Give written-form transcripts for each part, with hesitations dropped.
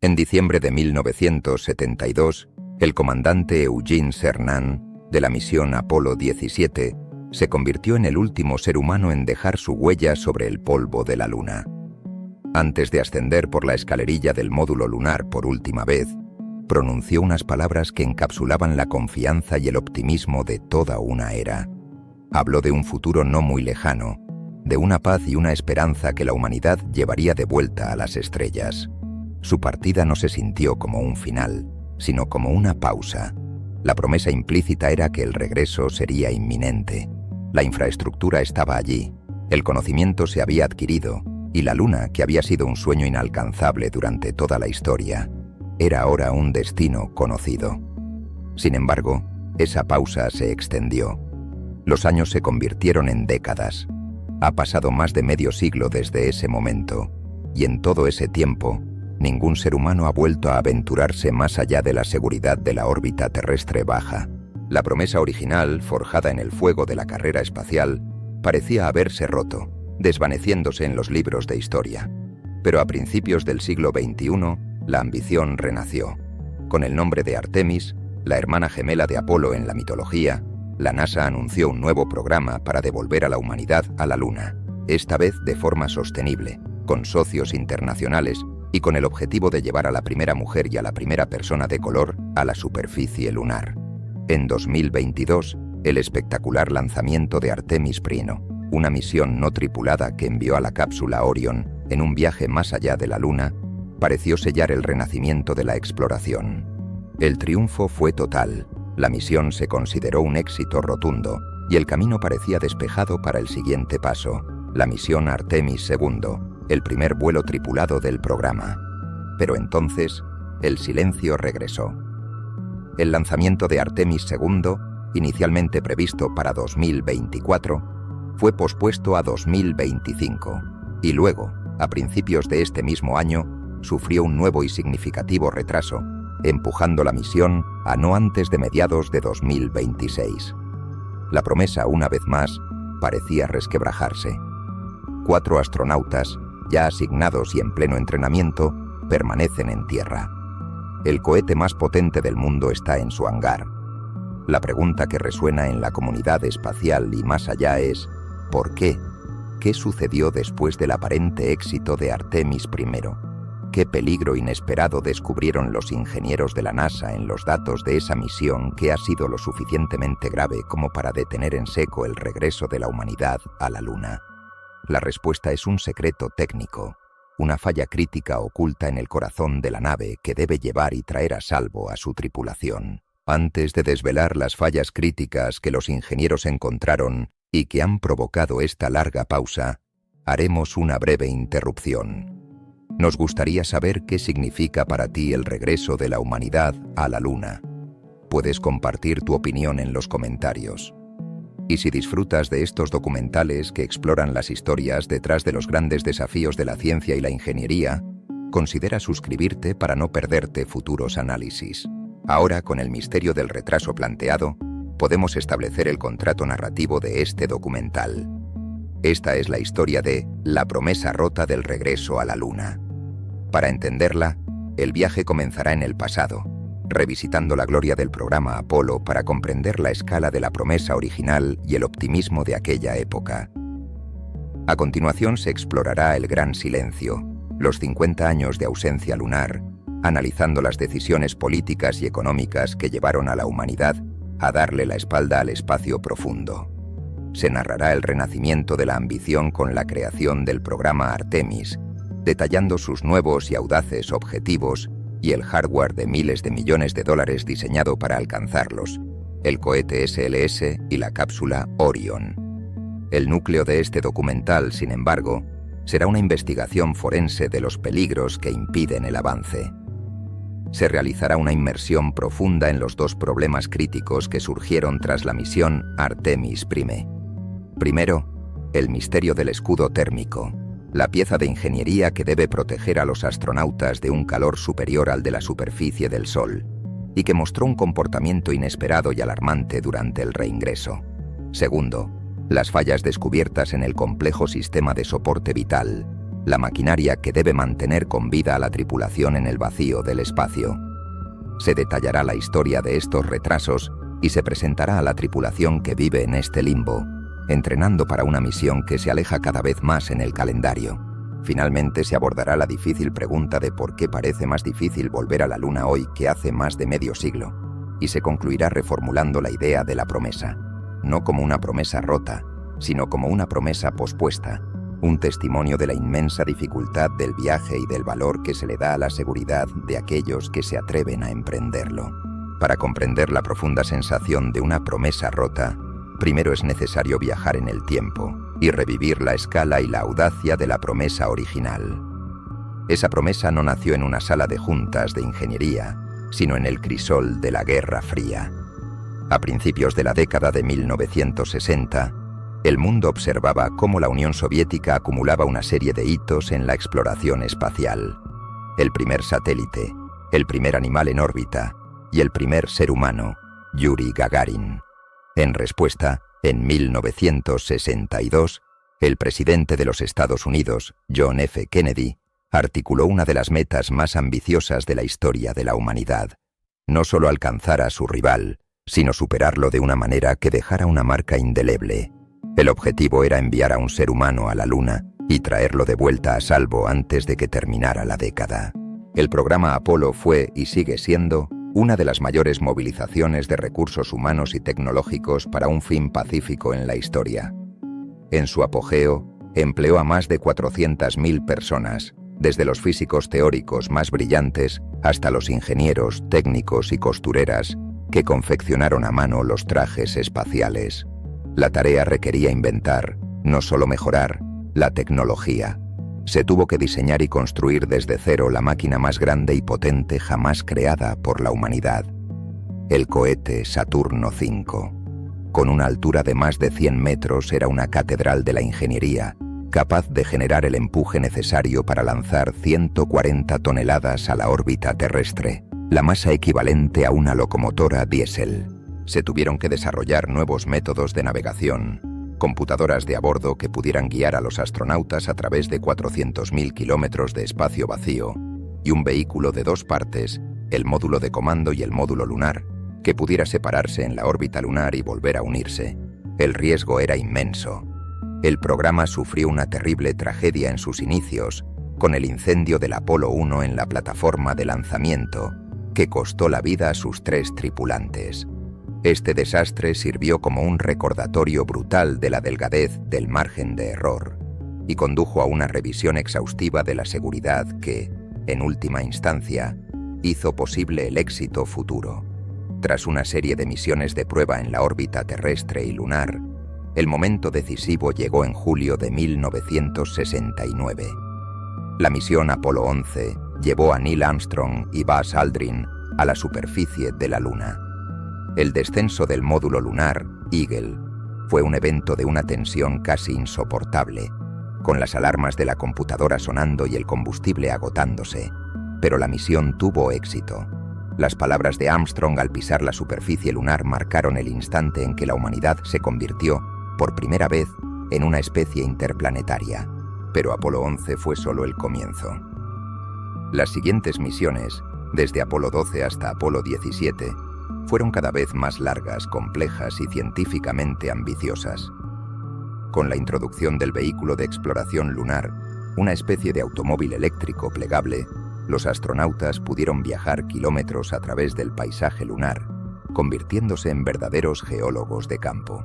En diciembre de 1972, el comandante Eugene Cernan, de la misión Apolo 17, se convirtió en el último ser humano en dejar su huella sobre el polvo de la Luna. Antes de ascender por la escalerilla del módulo lunar por última vez, pronunció unas palabras que encapsulaban la confianza y el optimismo de toda una era. Habló de un futuro no muy lejano, de una paz y una esperanza que la humanidad llevaría de vuelta a las estrellas. Su partida no se sintió como un final, sino como una pausa. La promesa implícita era que el regreso sería inminente. La infraestructura estaba allí, el conocimiento se había adquirido, y la Luna, que había sido un sueño inalcanzable durante toda la historia, era ahora un destino conocido. Sin embargo, esa pausa se extendió. Los años se convirtieron en décadas. Ha pasado más de medio siglo desde ese momento, y en todo ese tiempo, ningún ser humano ha vuelto a aventurarse más allá de la seguridad de la órbita terrestre baja. La promesa original, forjada en el fuego de la carrera espacial, parecía haberse roto, desvaneciéndose en los libros de historia. Pero a principios del siglo XXI, la ambición renació. Con el nombre de Artemis, la hermana gemela de Apolo en la mitología, la NASA anunció un nuevo programa para devolver a la humanidad a la Luna, esta vez de forma sostenible, con socios internacionales y con el objetivo de llevar a la primera mujer y a la primera persona de color a la superficie lunar. En 2022, el espectacular lanzamiento de Artemis I, una misión no tripulada que envió a la cápsula Orion en un viaje más allá de la Luna, pareció sellar el renacimiento de la exploración. El triunfo fue total, la misión se consideró un éxito rotundo y el camino parecía despejado para el siguiente paso, la misión Artemis II, el primer vuelo tripulado del programa. Pero entonces, el silencio regresó. El lanzamiento de Artemis II, inicialmente previsto para 2024, fue pospuesto a 2025 y luego, a principios de este mismo año, sufrió un nuevo y significativo retraso, empujando la misión a no antes de mediados de 2026. La promesa, una vez más, parecía resquebrajarse. 4 astronautas, ya asignados y en pleno entrenamiento, permanecen en tierra. El cohete más potente del mundo está en su hangar. La pregunta que resuena en la comunidad espacial y más allá es ¿por qué? ¿Qué sucedió después del aparente éxito de Artemis I? ¿Qué peligro inesperado descubrieron los ingenieros de la NASA en los datos de esa misión que ha sido lo suficientemente grave como para detener en seco el regreso de la humanidad a la Luna? La respuesta es un secreto técnico, una falla crítica oculta en el corazón de la nave que debe llevar y traer a salvo a su tripulación. Antes de desvelar las fallas críticas que los ingenieros encontraron y que han provocado esta larga pausa, haremos una breve interrupción. Nos gustaría saber qué significa para ti el regreso de la humanidad a la Luna. Puedes compartir tu opinión en los comentarios. Y si disfrutas de estos documentales que exploran las historias detrás de los grandes desafíos de la ciencia y la ingeniería, considera suscribirte para no perderte futuros análisis. Ahora, con el misterio del retraso planteado, podemos establecer el contrato narrativo de este documental. Esta es la historia de la promesa rota del regreso a la Luna. Para entenderla, el viaje comenzará en el pasado, revisitando la gloria del programa Apolo para comprender la escala de la promesa original y el optimismo de aquella época. A continuación se explorará el gran silencio, los 50 años de ausencia lunar, analizando las decisiones políticas y económicas que llevaron a la humanidad a darle la espalda al espacio profundo. Se narrará el renacimiento de la ambición con la creación del programa Artemis, detallando sus nuevos y audaces objetivos y el hardware de miles de millones de dólares diseñado para alcanzarlos, el cohete SLS y la cápsula Orion. El núcleo de este documental, sin embargo, será una investigación forense de los peligros que impiden el avance. Se realizará una inmersión profunda en los 2 problemas críticos que surgieron tras la misión Artemis I. Primero, el misterio del escudo térmico, la pieza de ingeniería que debe proteger a los astronautas de un calor superior al de la superficie del Sol, y que mostró un comportamiento inesperado y alarmante durante el reingreso. Segundo, las fallas descubiertas en el complejo sistema de soporte vital, la maquinaria que debe mantener con vida a la tripulación en el vacío del espacio. Se detallará la historia de estos retrasos y se presentará a la tripulación que vive en este limbo, entrenando para una misión que se aleja cada vez más en el calendario. Finalmente se abordará la difícil pregunta de por qué parece más difícil volver a la Luna hoy que hace más de medio siglo, y se concluirá reformulando la idea de la promesa, no como una promesa rota, sino como una promesa pospuesta, un testimonio de la inmensa dificultad del viaje y del valor que se le da a la seguridad de aquellos que se atreven a emprenderlo. Para comprender la profunda sensación de una promesa rota, primero es necesario viajar en el tiempo y revivir la escala y la audacia de la promesa original. Esa promesa no nació en una sala de juntas de ingeniería, sino en el crisol de la Guerra Fría. A principios de la década de 1960, el mundo observaba cómo la Unión Soviética acumulaba una serie de hitos en la exploración espacial. El primer satélite, el primer animal en órbita y el primer ser humano, Yuri Gagarin. En respuesta, en 1962, el presidente de los Estados Unidos, John F. Kennedy, articuló una de las metas más ambiciosas de la historia de la humanidad: no solo alcanzar a su rival, sino superarlo de una manera que dejara una marca indeleble. El objetivo era enviar a un ser humano a la Luna y traerlo de vuelta a salvo antes de que terminara la década. El programa Apolo fue, y sigue siendo, una de las mayores movilizaciones de recursos humanos y tecnológicos para un fin pacífico en la historia. En su apogeo, empleó a más de 400.000 personas, desde los físicos teóricos más brillantes hasta los ingenieros, técnicos y costureras que confeccionaron a mano los trajes espaciales. La tarea requería inventar, no solo mejorar, la tecnología. Se tuvo que diseñar y construir desde cero la máquina más grande y potente jamás creada por la humanidad: el cohete Saturno V. Con una altura de más de 100 metros era una catedral de la ingeniería, capaz de generar el empuje necesario para lanzar 140 toneladas a la órbita terrestre, la masa equivalente a una locomotora diésel. Se tuvieron que desarrollar nuevos métodos de navegación, computadoras de a bordo que pudieran guiar a los astronautas a través de 400.000 kilómetros de espacio vacío, y un vehículo de dos partes, el módulo de comando y el módulo lunar, que pudiera separarse en la órbita lunar y volver a unirse. El riesgo era inmenso. El programa sufrió una terrible tragedia en sus inicios, con el incendio del Apolo 1 en la plataforma de lanzamiento, que costó la vida a sus 3 tripulantes. Este desastre sirvió como un recordatorio brutal de la delgadez del margen de error y condujo a una revisión exhaustiva de la seguridad que, en última instancia, hizo posible el éxito futuro. Tras una serie de misiones de prueba en la órbita terrestre y lunar, el momento decisivo llegó en julio de 1969. La misión Apolo 11 llevó a Neil Armstrong y Buzz Aldrin a la superficie de la Luna. El descenso del módulo lunar, Eagle, fue un evento de una tensión casi insoportable, con las alarmas de la computadora sonando y el combustible agotándose, pero la misión tuvo éxito. Las palabras de Armstrong al pisar la superficie lunar marcaron el instante en que la humanidad se convirtió, por primera vez, en una especie interplanetaria, pero Apolo 11 fue solo el comienzo. Las siguientes misiones, desde Apolo 12 hasta Apolo 17, fueron cada vez más largas, complejas y científicamente ambiciosas. Con la introducción del vehículo de exploración lunar, una especie de automóvil eléctrico plegable, los astronautas pudieron viajar kilómetros a través del paisaje lunar, convirtiéndose en verdaderos geólogos de campo.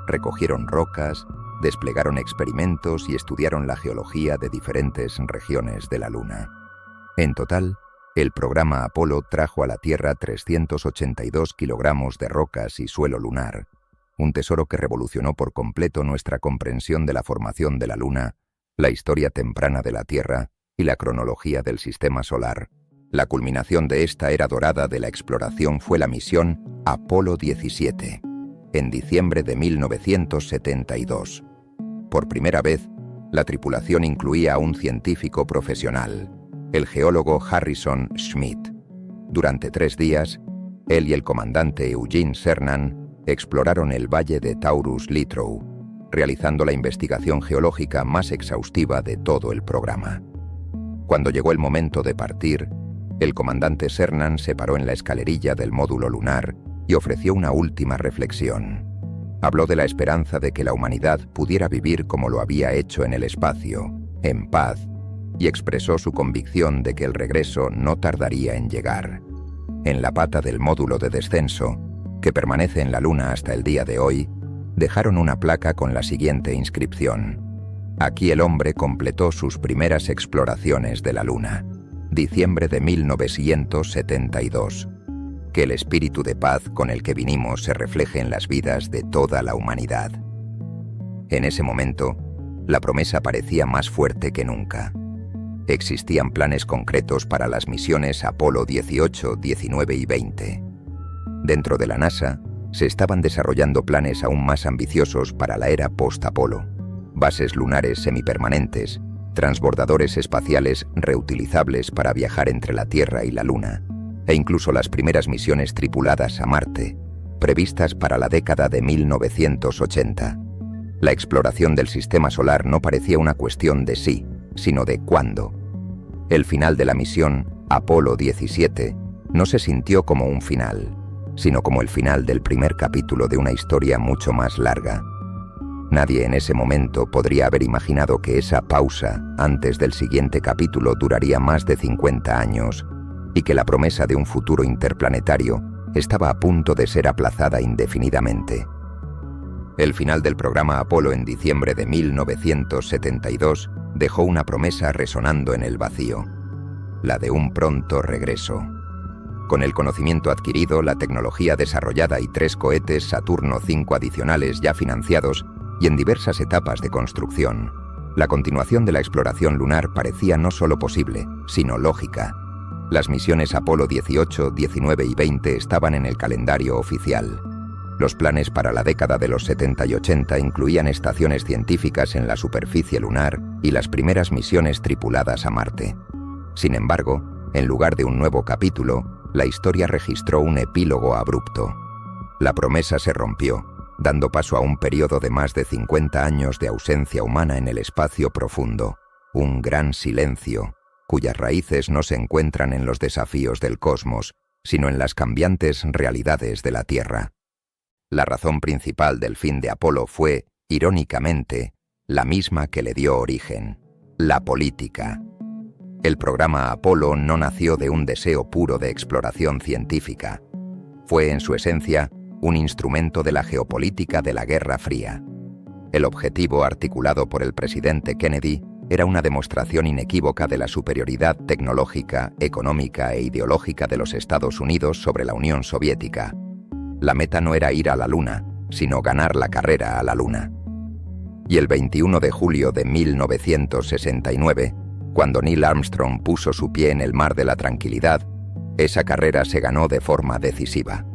Recogieron rocas, desplegaron experimentos y estudiaron la geología de diferentes regiones de la Luna. En total, el programa Apolo trajo a la Tierra 382 kilogramos de rocas y suelo lunar, un tesoro que revolucionó por completo nuestra comprensión de la formación de la Luna, la historia temprana de la Tierra y la cronología del Sistema Solar. La culminación de esta era dorada de la exploración fue la misión Apolo 17, en diciembre de 1972. Por primera vez, la tripulación incluía a un científico profesional, el geólogo Harrison Schmitt. Durante 3 días, él y el comandante Eugene Cernan exploraron el valle de Taurus Littrow, realizando la investigación geológica más exhaustiva de todo el programa. Cuando llegó el momento de partir, el comandante Cernan se paró en la escalerilla del módulo lunar y ofreció una última reflexión. Habló de la esperanza de que la humanidad pudiera vivir como lo había hecho en el espacio, en paz, y expresó su convicción de que el regreso no tardaría en llegar. En la pata del módulo de descenso, que permanece en la Luna hasta el día de hoy, dejaron una placa con la siguiente inscripción: aquí el hombre completó sus primeras exploraciones de la Luna. Diciembre de 1972. Que el espíritu de paz con el que vinimos se refleje en las vidas de toda la humanidad. En ese momento, la promesa parecía más fuerte que nunca. Existían planes concretos para las misiones Apolo 18, 19 y 20. Dentro de la NASA, se estaban desarrollando planes aún más ambiciosos para la era post-Apolo: bases lunares semipermanentes, transbordadores espaciales reutilizables para viajar entre la Tierra y la Luna, e incluso las primeras misiones tripuladas a Marte, previstas para la década de 1980. La exploración del sistema solar no parecía una cuestión de sí, sino de cuándo. El final de la misión Apolo 17 no se sintió como un final, sino como el final del primer capítulo de una historia mucho más larga. Nadie en ese momento podría haber imaginado que esa pausa antes del siguiente capítulo duraría más de 50 años y que la promesa de un futuro interplanetario estaba a punto de ser aplazada indefinidamente. El final del programa Apolo en diciembre de 1972 dejó una promesa resonando en el vacío: la de un pronto regreso. Con el conocimiento adquirido, la tecnología desarrollada y 3 cohetes Saturno 5 adicionales ya financiados y en diversas etapas de construcción, la continuación de la exploración lunar parecía no solo posible, sino lógica. Las misiones Apolo 18, 19 y 20 estaban en el calendario oficial. Los planes para la década de los 70 y 80 incluían estaciones científicas en la superficie lunar y las primeras misiones tripuladas a Marte. Sin embargo, en lugar de un nuevo capítulo, la historia registró un epílogo abrupto. La promesa se rompió, dando paso a un periodo de más de 50 años de ausencia humana en el espacio profundo, un gran silencio, cuyas raíces no se encuentran en los desafíos del cosmos, sino en las cambiantes realidades de la Tierra. La razón principal del fin de Apolo fue, irónicamente, la misma que le dio origen: la política. El programa Apolo no nació de un deseo puro de exploración científica. Fue, en su esencia, un instrumento de la geopolítica de la Guerra Fría. El objetivo articulado por el presidente Kennedy era una demostración inequívoca de la superioridad tecnológica, económica e ideológica de los Estados Unidos sobre la Unión Soviética. La meta no era ir a la Luna, sino ganar la carrera a la Luna. Y el 21 de julio de 1969, cuando Neil Armstrong puso su pie en el mar de la tranquilidad, esa carrera se ganó de forma decisiva.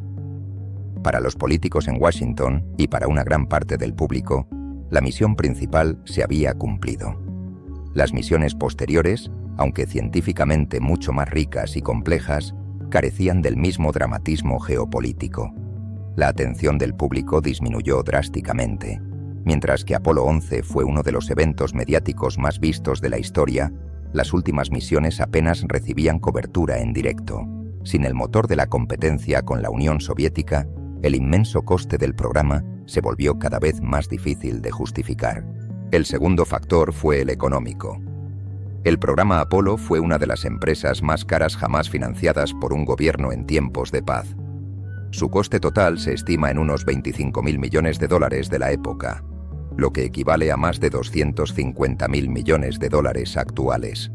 Para los políticos en Washington y para una gran parte del público, la misión principal se había cumplido. Las misiones posteriores, aunque científicamente mucho más ricas y complejas, carecían del mismo dramatismo geopolítico. La atención del público disminuyó drásticamente. Mientras que Apolo 11 fue uno de los eventos mediáticos más vistos de la historia, las últimas misiones apenas recibían cobertura en directo. Sin el motor de la competencia con la Unión Soviética, el inmenso coste del programa se volvió cada vez más difícil de justificar. El segundo factor fue el económico. El programa Apolo fue una de las empresas más caras jamás financiadas por un gobierno en tiempos de paz. Su coste total se estima en unos 25.000 millones de dólares de la época, lo que equivale a más de 250.000 millones de dólares actuales.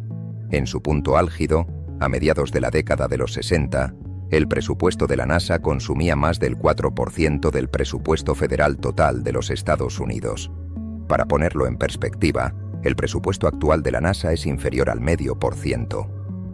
En su punto álgido, a mediados de la década de los 60, el presupuesto de la NASA consumía más del 4% del presupuesto federal total de los Estados Unidos. Para ponerlo en perspectiva, el presupuesto actual de la NASA es inferior al 0,5%.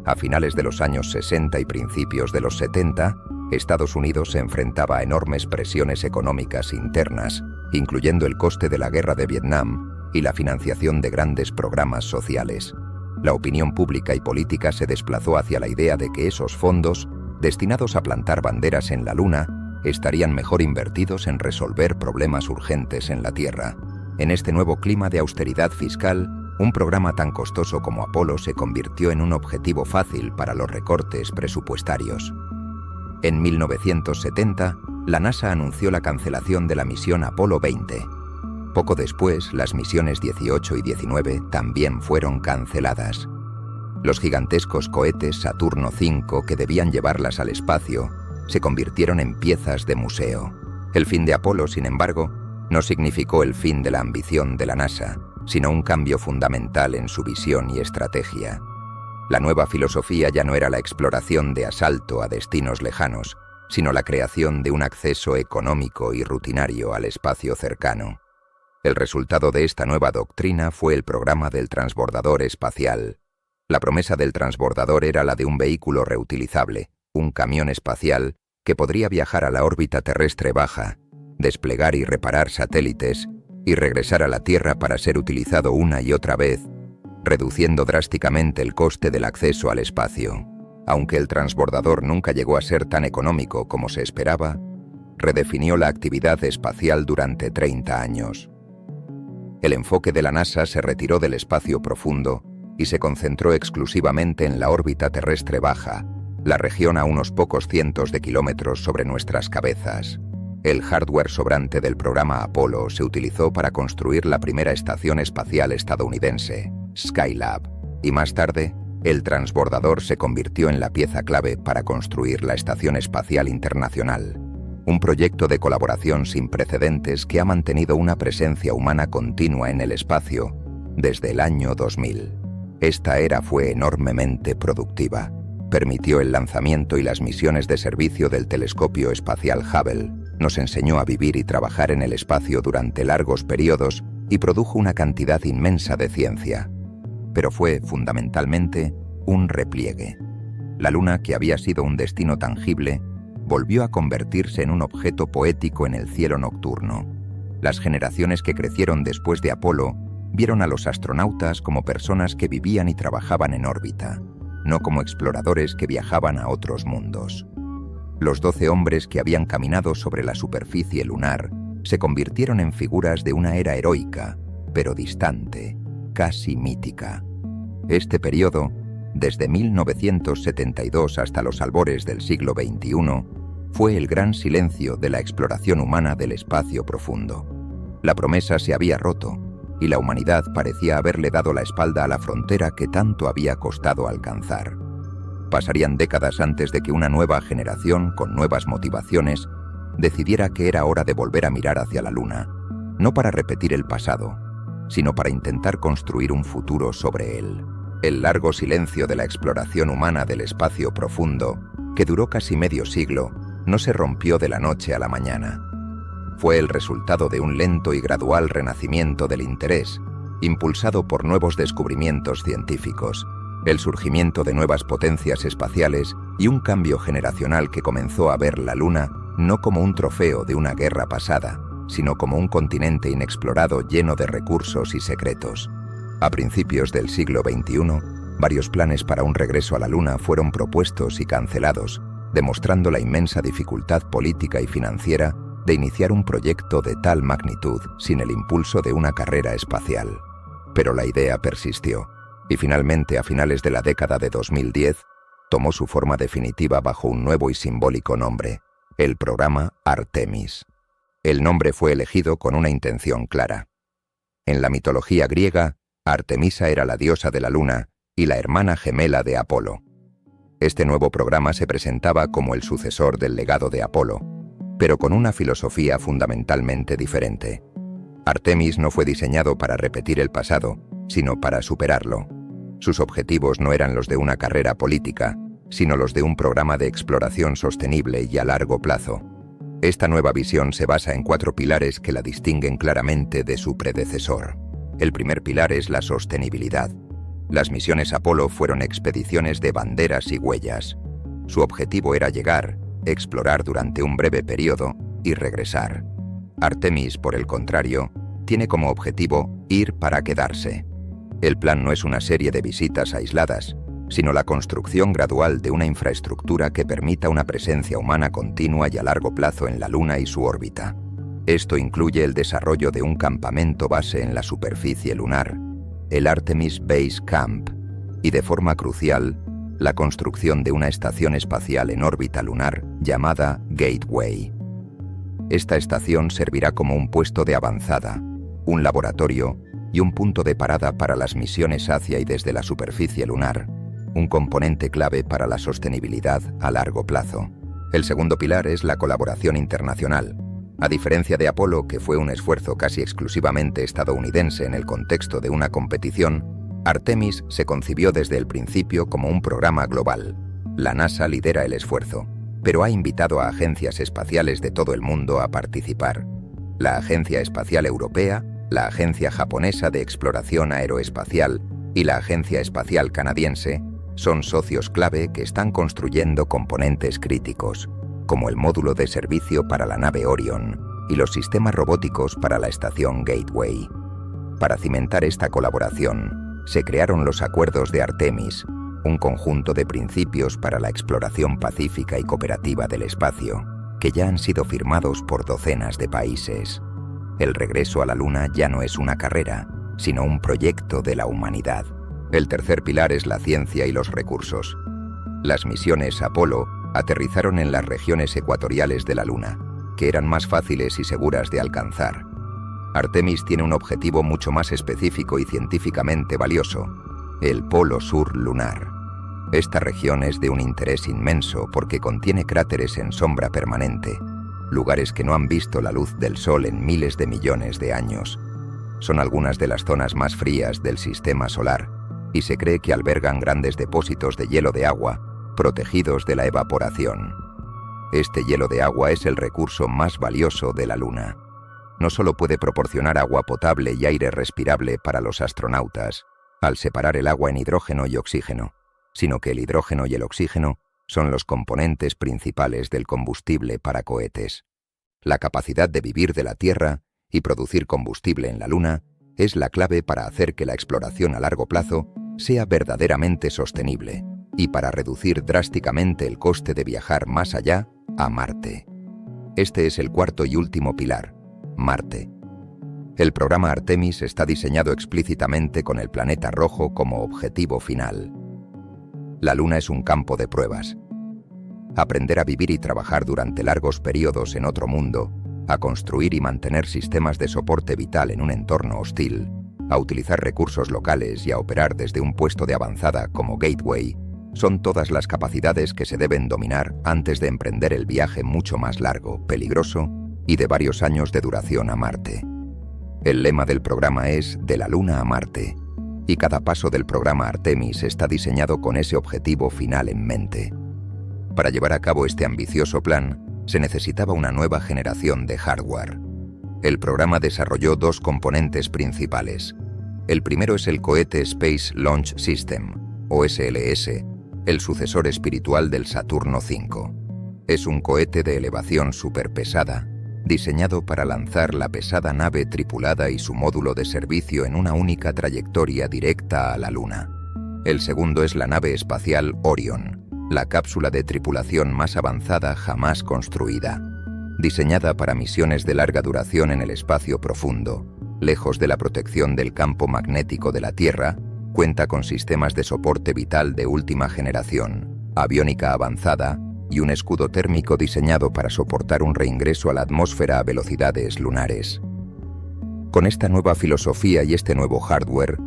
A finales de los años 60 y principios de los 70, Estados Unidos se enfrentaba a enormes presiones económicas internas, incluyendo el coste de la guerra de Vietnam y la financiación de grandes programas sociales. La opinión pública y política se desplazó hacia la idea de que esos fondos, destinados a plantar banderas en la Luna, estarían mejor invertidos en resolver problemas urgentes en la Tierra, En este nuevo clima de austeridad fiscal, un programa tan costoso como Apolo se convirtió en un objetivo fácil para los recortes presupuestarios. En 1970, la NASA anunció la cancelación de la misión Apolo 20. Poco después, las misiones 18 y 19 también fueron canceladas. Los gigantescos cohetes Saturno V que debían llevarlas al espacio se convirtieron en piezas de museo. El fin de Apolo, sin embargo, no significó el fin de la ambición de la NASA, sino un cambio fundamental en su visión y estrategia. La nueva filosofía ya no era la exploración de asalto a destinos lejanos, sino la creación de un acceso económico y rutinario al espacio cercano. El resultado de esta nueva doctrina fue el programa del transbordador espacial. La promesa del transbordador era la de un vehículo reutilizable, un camión espacial que podría viajar a la órbita terrestre baja, desplegar y reparar satélites y regresar a la Tierra para ser utilizado una y otra vez, reduciendo drásticamente el coste del acceso al espacio. Aunque el transbordador nunca llegó a ser tan económico como se esperaba, redefinió la actividad espacial durante 30 años. El enfoque de la NASA se retiró del espacio profundo y se concentró exclusivamente en la órbita terrestre baja, la región a unos pocos cientos de kilómetros sobre nuestras cabezas. El hardware sobrante del programa Apolo se utilizó para construir la primera estación espacial estadounidense, Skylab, y más tarde, el transbordador se convirtió en la pieza clave para construir la Estación Espacial Internacional, un proyecto de colaboración sin precedentes que ha mantenido una presencia humana continua en el espacio desde el año 2000. Esta era fue enormemente productiva. Permitió el lanzamiento y las misiones de servicio del telescopio espacial Hubble, nos enseñó a vivir y trabajar en el espacio durante largos periodos y produjo una cantidad inmensa de ciencia. Pero fue, fundamentalmente, un repliegue. La Luna, que había sido un destino tangible, volvió a convertirse en un objeto poético en el cielo nocturno. Las generaciones que crecieron después de Apolo vieron a los astronautas como personas que vivían y trabajaban en órbita, no como exploradores que viajaban a otros mundos. Los 12 hombres que habían caminado sobre la superficie lunar se convirtieron en figuras de una era heroica, pero distante, casi mítica. Este periodo, desde 1972 hasta los albores del siglo XXI, fue el gran silencio de la exploración humana del espacio profundo. La promesa se había roto, y la humanidad parecía haberle dado la espalda a la frontera que tanto había costado alcanzar. Pasarían décadas antes de que una nueva generación, con nuevas motivaciones, decidiera que era hora de volver a mirar hacia la Luna, no para repetir el pasado, sino para intentar construir un futuro sobre él. El largo silencio de la exploración humana del espacio profundo, que duró casi medio siglo, no se rompió de la noche a la mañana. Fue el resultado de un lento y gradual renacimiento del interés, impulsado por nuevos descubrimientos científicos, el surgimiento de nuevas potencias espaciales y un cambio generacional que comenzó a ver la Luna no como un trofeo de una guerra pasada, sino como un continente inexplorado lleno de recursos y secretos. A principios del siglo XXI, varios planes para un regreso a la Luna fueron propuestos y cancelados, demostrando la inmensa dificultad política y financiera de iniciar un proyecto de tal magnitud sin el impulso de una carrera espacial. Pero la idea persistió, y finalmente a finales de la década de 2010, tomó su forma definitiva bajo un nuevo y simbólico nombre, el programa Artemis. El nombre fue elegido con una intención clara. En la mitología griega, Artemisa era la diosa de la luna y la hermana gemela de Apolo. Este nuevo programa se presentaba como el sucesor del legado de Apolo, pero con una filosofía fundamentalmente diferente. Artemis no fue diseñado para repetir el pasado, sino para superarlo. Sus objetivos no eran los de una carrera política, sino los de un programa de exploración sostenible y a largo plazo. Esta nueva visión se basa en 4 pilares que la distinguen claramente de su predecesor. El primer pilar es la sostenibilidad. Las misiones Apolo fueron expediciones de banderas y huellas. Su objetivo era llegar, explorar durante un breve periodo y regresar. Artemis, por el contrario, tiene como objetivo ir para quedarse. El plan no es una serie de visitas aisladas, sino la construcción gradual de una infraestructura que permita una presencia humana continua y a largo plazo en la Luna y su órbita. Esto incluye el desarrollo de un campamento base en la superficie lunar, el Artemis Base Camp, y de forma crucial, la construcción de una estación espacial en órbita lunar llamada Gateway. Esta estación servirá como un puesto de avanzada, un laboratorio y un punto de parada para las misiones hacia y desde la superficie lunar, un componente clave para la sostenibilidad a largo plazo. El segundo pilar es la colaboración internacional. A diferencia de Apolo, que fue un esfuerzo casi exclusivamente estadounidense en el contexto de una competición, Artemis se concibió desde el principio como un programa global. La NASA lidera el esfuerzo, pero ha invitado a agencias espaciales de todo el mundo a participar. La Agencia Espacial Europea, la Agencia Japonesa de Exploración Aeroespacial y la Agencia Espacial Canadiense son socios clave que están construyendo componentes críticos, como el módulo de servicio para la nave Orion y los sistemas robóticos para la estación Gateway. Para cimentar esta colaboración, se crearon los Acuerdos de Artemis, un conjunto de principios para la exploración pacífica y cooperativa del espacio, que ya han sido firmados por docenas de países. El regreso a la Luna ya no es una carrera, sino un proyecto de la humanidad. El tercer pilar es la ciencia y los recursos. Las misiones Apolo aterrizaron en las regiones ecuatoriales de la Luna, que eran más fáciles y seguras de alcanzar. Artemis tiene un objetivo mucho más específico y científicamente valioso: el Polo Sur lunar. Esta región es de un interés inmenso porque contiene cráteres en sombra permanente, lugares que no han visto la luz del Sol en miles de millones de años. Son algunas de las zonas más frías del sistema solar y se cree que albergan grandes depósitos de hielo de agua protegidos de la evaporación. Este hielo de agua es el recurso más valioso de la Luna. No solo puede proporcionar agua potable y aire respirable para los astronautas, al separar el agua en hidrógeno y oxígeno, sino que el hidrógeno y el oxígeno son los componentes principales del combustible para cohetes. La capacidad de vivir de la Tierra y producir combustible en la Luna es la clave para hacer que la exploración a largo plazo sea verdaderamente sostenible y para reducir drásticamente el coste de viajar más allá, a Marte. Este es el cuarto y último pilar: Marte. El programa Artemis está diseñado explícitamente con el planeta rojo como objetivo final. La Luna es un campo de pruebas. Aprender a vivir y trabajar durante largos periodos en otro mundo, a construir y mantener sistemas de soporte vital en un entorno hostil, a utilizar recursos locales y a operar desde un puesto de avanzada como Gateway, son todas las capacidades que se deben dominar antes de emprender el viaje mucho más largo, peligroso y de varios años de duración a Marte. El lema del programa es "De la Luna a Marte", y cada paso del programa Artemis está diseñado con ese objetivo final en mente. Para llevar a cabo este ambicioso plan, se necesitaba una nueva generación de hardware. El programa desarrolló dos componentes principales. El primero es el cohete Space Launch System, o SLS, el sucesor espiritual del Saturno V. Es un cohete de elevación superpesada, diseñado para lanzar la pesada nave tripulada y su módulo de servicio en una única trayectoria directa a la Luna. El segundo es la nave espacial Orion, la cápsula de tripulación más avanzada jamás construida, diseñada para misiones de larga duración en el espacio profundo, lejos de la protección del campo magnético de la Tierra. Cuenta con sistemas de soporte vital de última generación, aviónica avanzada y un escudo térmico diseñado para soportar un reingreso a la atmósfera a velocidades lunares. Con esta nueva filosofía y este nuevo hardware,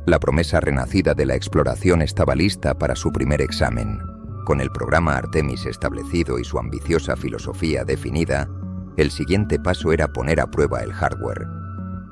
la promesa renacida de la exploración estaba lista para su primer examen. Con el programa Artemis establecido y su ambiciosa filosofía definida, el siguiente paso era poner a prueba el hardware.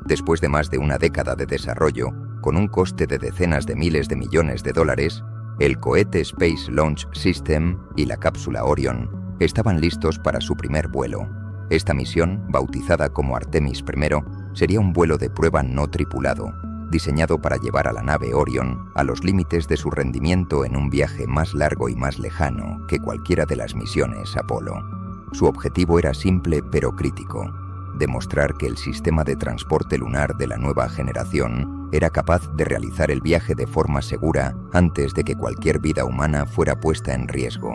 Después de más de una década de desarrollo, con un coste de decenas de miles de millones de dólares, el cohete Space Launch System y la cápsula Orion estaban listos para su primer vuelo. Esta misión, bautizada como Artemis I, sería un vuelo de prueba no tripulado, diseñado para llevar a la nave Orion a los límites de su rendimiento en un viaje más largo y más lejano que cualquiera de las misiones Apolo. Su objetivo era simple pero crítico: demostrar que el sistema de transporte lunar de la nueva generación era capaz de realizar el viaje de forma segura antes de que cualquier vida humana fuera puesta en riesgo.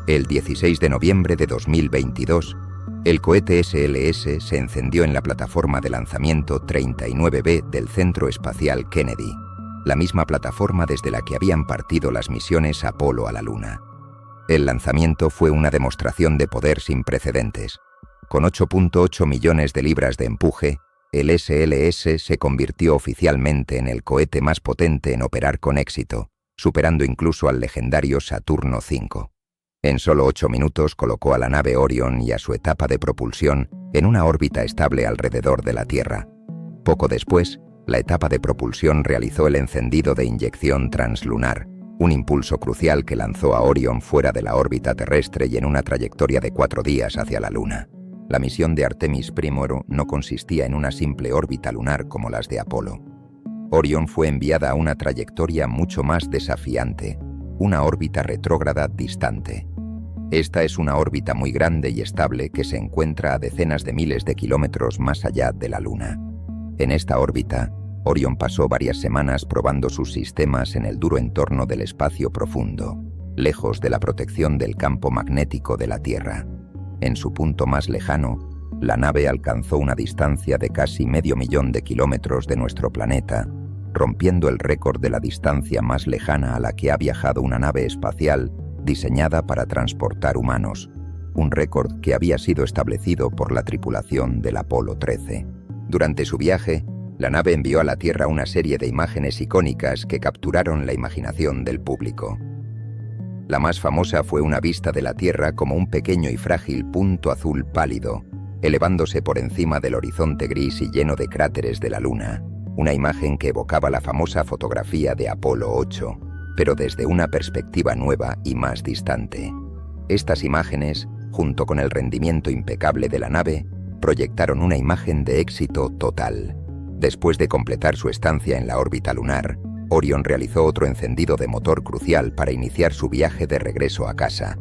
El 16 de noviembre de 2022, El cohete SLS se encendió en la plataforma de lanzamiento 39B del Centro Espacial Kennedy, la misma plataforma desde la que habían partido las misiones Apolo a la Luna. El lanzamiento fue una demostración de poder sin precedentes. Con 8.8 millones de libras de empuje, el SLS se convirtió oficialmente en el cohete más potente en operar con éxito, superando incluso al legendario Saturno V. En solo 8 minutos colocó a la nave Orion y a su etapa de propulsión en una órbita estable alrededor de la Tierra. Poco después, la etapa de propulsión realizó el encendido de inyección translunar, un impulso crucial que lanzó a Orion fuera de la órbita terrestre y en una trayectoria de 4 días hacia la Luna. La misión de Artemis I no consistía en una simple órbita lunar como las de Apolo. Orion fue enviada a una trayectoria mucho más desafiante, una órbita retrógrada distante. Esta es una órbita muy grande y estable que se encuentra a decenas de miles de kilómetros más allá de la Luna. En esta órbita, Orion pasó varias semanas probando sus sistemas en el duro entorno del espacio profundo, lejos de la protección del campo magnético de la Tierra. En su punto más lejano, la nave alcanzó una distancia de casi 500.000 de kilómetros de nuestro planeta, rompiendo el récord de la distancia más lejana a la que ha viajado una nave espacial diseñada para transportar humanos, un récord que había sido establecido por la tripulación del Apolo 13. Durante su viaje, la nave envió a la Tierra una serie de imágenes icónicas que capturaron la imaginación del público. La más famosa fue una vista de la Tierra como un pequeño y frágil punto azul pálido, elevándose por encima del horizonte gris y lleno de cráteres de la Luna, una imagen que evocaba la famosa fotografía de Apolo 8, pero desde una perspectiva nueva y más distante. Estas imágenes, junto con el rendimiento impecable de la nave, proyectaron una imagen de éxito total. Después de completar su estancia en la órbita lunar, Orion realizó otro encendido de motor crucial para iniciar su viaje de regreso a casa.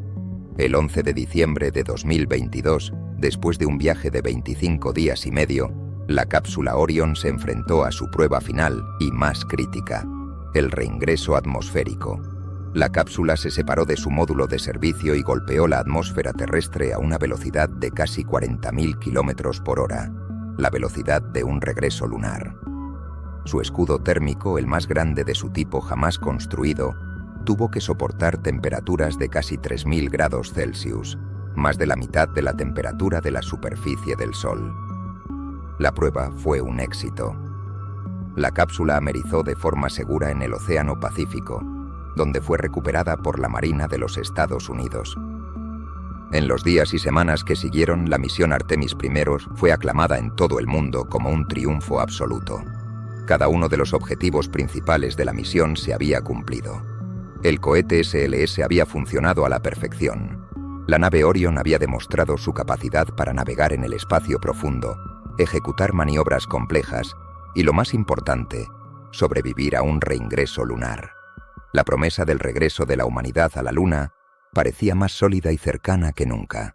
El 11 de diciembre de 2022, después de un viaje de 25 días y medio, la cápsula Orion se enfrentó a su prueba final y más crítica: el reingreso atmosférico. La cápsula se separó de su módulo de servicio y golpeó la atmósfera terrestre a una velocidad de casi 40.000 kilómetros por hora, la velocidad de un regreso lunar. Su escudo térmico, el más grande de su tipo jamás construido, tuvo que soportar temperaturas de casi 3.000 grados Celsius, más de la mitad de la temperatura de la superficie del Sol. La prueba fue un éxito. La cápsula amerizó de forma segura en el Océano Pacífico, donde fue recuperada por la Marina de los Estados Unidos. En los días y semanas que siguieron, la misión Artemis I fue aclamada en todo el mundo como un triunfo absoluto. Cada uno de los objetivos principales de la misión se había cumplido. El cohete SLS había funcionado a la perfección. La nave Orion había demostrado su capacidad para navegar en el espacio profundo, ejecutar maniobras complejas y, lo más importante, sobrevivir a un reingreso lunar. La promesa del regreso de la humanidad a la Luna parecía más sólida y cercana que nunca.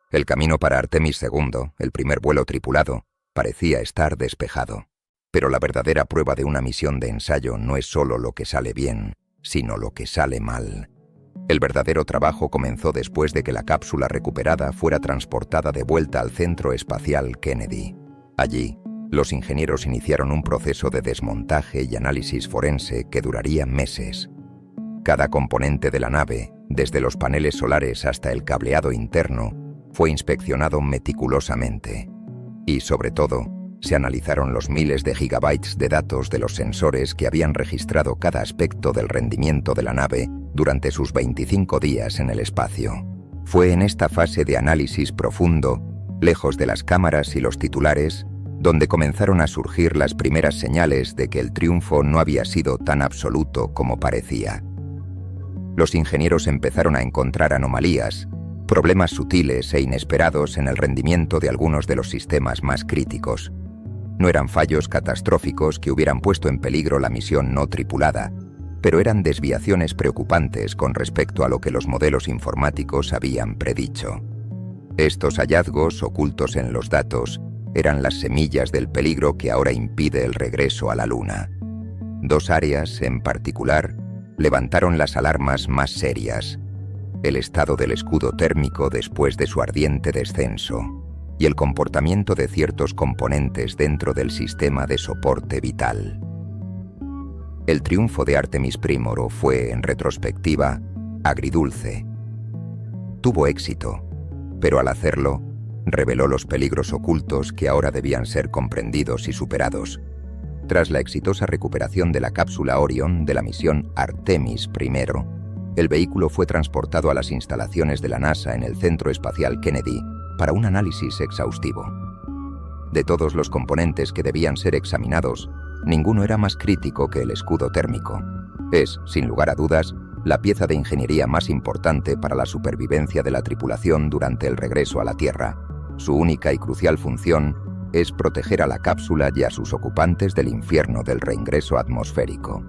El camino para Artemis II, el primer vuelo tripulado, parecía estar despejado. Pero la verdadera prueba de una misión de ensayo no es solo lo que sale bien, sino lo que sale mal. El verdadero trabajo comenzó después de que la cápsula recuperada fuera transportada de vuelta al Centro Espacial Kennedy. Allí, los ingenieros iniciaron un proceso de desmontaje y análisis forense que duraría meses. Cada componente de la nave, desde los paneles solares hasta el cableado interno, fue inspeccionado meticulosamente. Y, sobre todo, se analizaron los miles de gigabytes de datos de los sensores que habían registrado cada aspecto del rendimiento de la nave durante sus 25 días en el espacio. Fue en esta fase de análisis profundo, lejos de las cámaras y los titulares, donde comenzaron a surgir las primeras señales de que el triunfo no había sido tan absoluto como parecía. Los ingenieros empezaron a encontrar anomalías, problemas sutiles e inesperados en el rendimiento de algunos de los sistemas más críticos. No eran fallos catastróficos que hubieran puesto en peligro la misión no tripulada, pero eran desviaciones preocupantes con respecto a lo que los modelos informáticos habían predicho. Estos hallazgos, ocultos en los datos, eran las semillas del peligro que ahora impide el regreso a la Luna. Dos áreas, en particular, levantaron las alarmas más serias: el estado del escudo térmico después de su ardiente descenso y el comportamiento de ciertos componentes dentro del sistema de soporte vital. El triunfo de Artemis Primoro fue, en retrospectiva, agridulce. Tuvo éxito, pero al hacerlo, reveló los peligros ocultos que ahora debían ser comprendidos y superados. Tras la exitosa recuperación de la cápsula Orion de la misión Artemis I, el vehículo fue transportado a las instalaciones de la NASA en el Centro Espacial Kennedy para un análisis exhaustivo. De todos los componentes que debían ser examinados, ninguno era más crítico que el escudo térmico. Es, sin lugar a dudas, la pieza de ingeniería más importante para la supervivencia de la tripulación durante el regreso a la Tierra. Su única y crucial función es proteger a la cápsula y a sus ocupantes del infierno del reingreso atmosférico.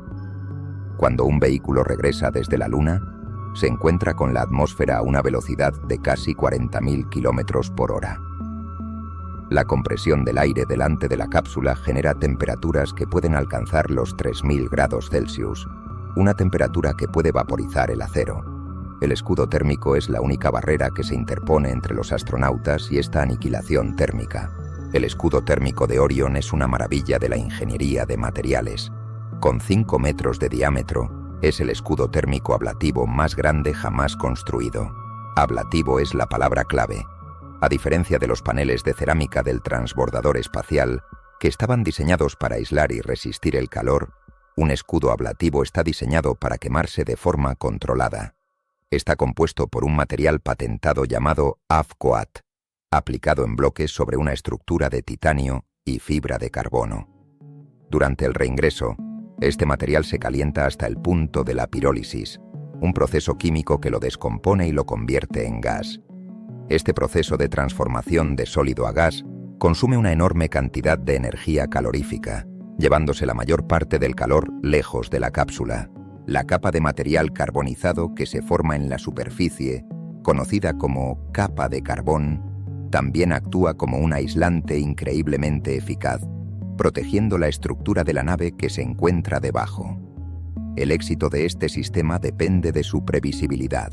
Cuando un vehículo regresa desde la Luna, se encuentra con la atmósfera a una velocidad de casi 40.000 km/h. La compresión del aire delante de la cápsula genera temperaturas que pueden alcanzar los 3.000 grados Celsius, una temperatura que puede vaporizar el acero. El escudo térmico es la única barrera que se interpone entre los astronautas y esta aniquilación térmica. El escudo térmico de Orion es una maravilla de la ingeniería de materiales. Con 5 metros de diámetro, es el escudo térmico ablativo más grande jamás construido. Ablativo es la palabra clave. A diferencia de los paneles de cerámica del transbordador espacial, que estaban diseñados para aislar y resistir el calor, un escudo ablativo está diseñado para quemarse de forma controlada. Está compuesto por un material patentado llamado AFCOAT, aplicado en bloques sobre una estructura de titanio y fibra de carbono. Durante el reingreso, este material se calienta hasta el punto de la pirólisis, un proceso químico que lo descompone y lo convierte en gas. Este proceso de transformación de sólido a gas consume una enorme cantidad de energía calorífica, llevándose la mayor parte del calor lejos de la cápsula. La capa de material carbonizado que se forma en la superficie, conocida como capa de carbón, también actúa como un aislante increíblemente eficaz, protegiendo la estructura de la nave que se encuentra debajo. El éxito de este sistema depende de su previsibilidad.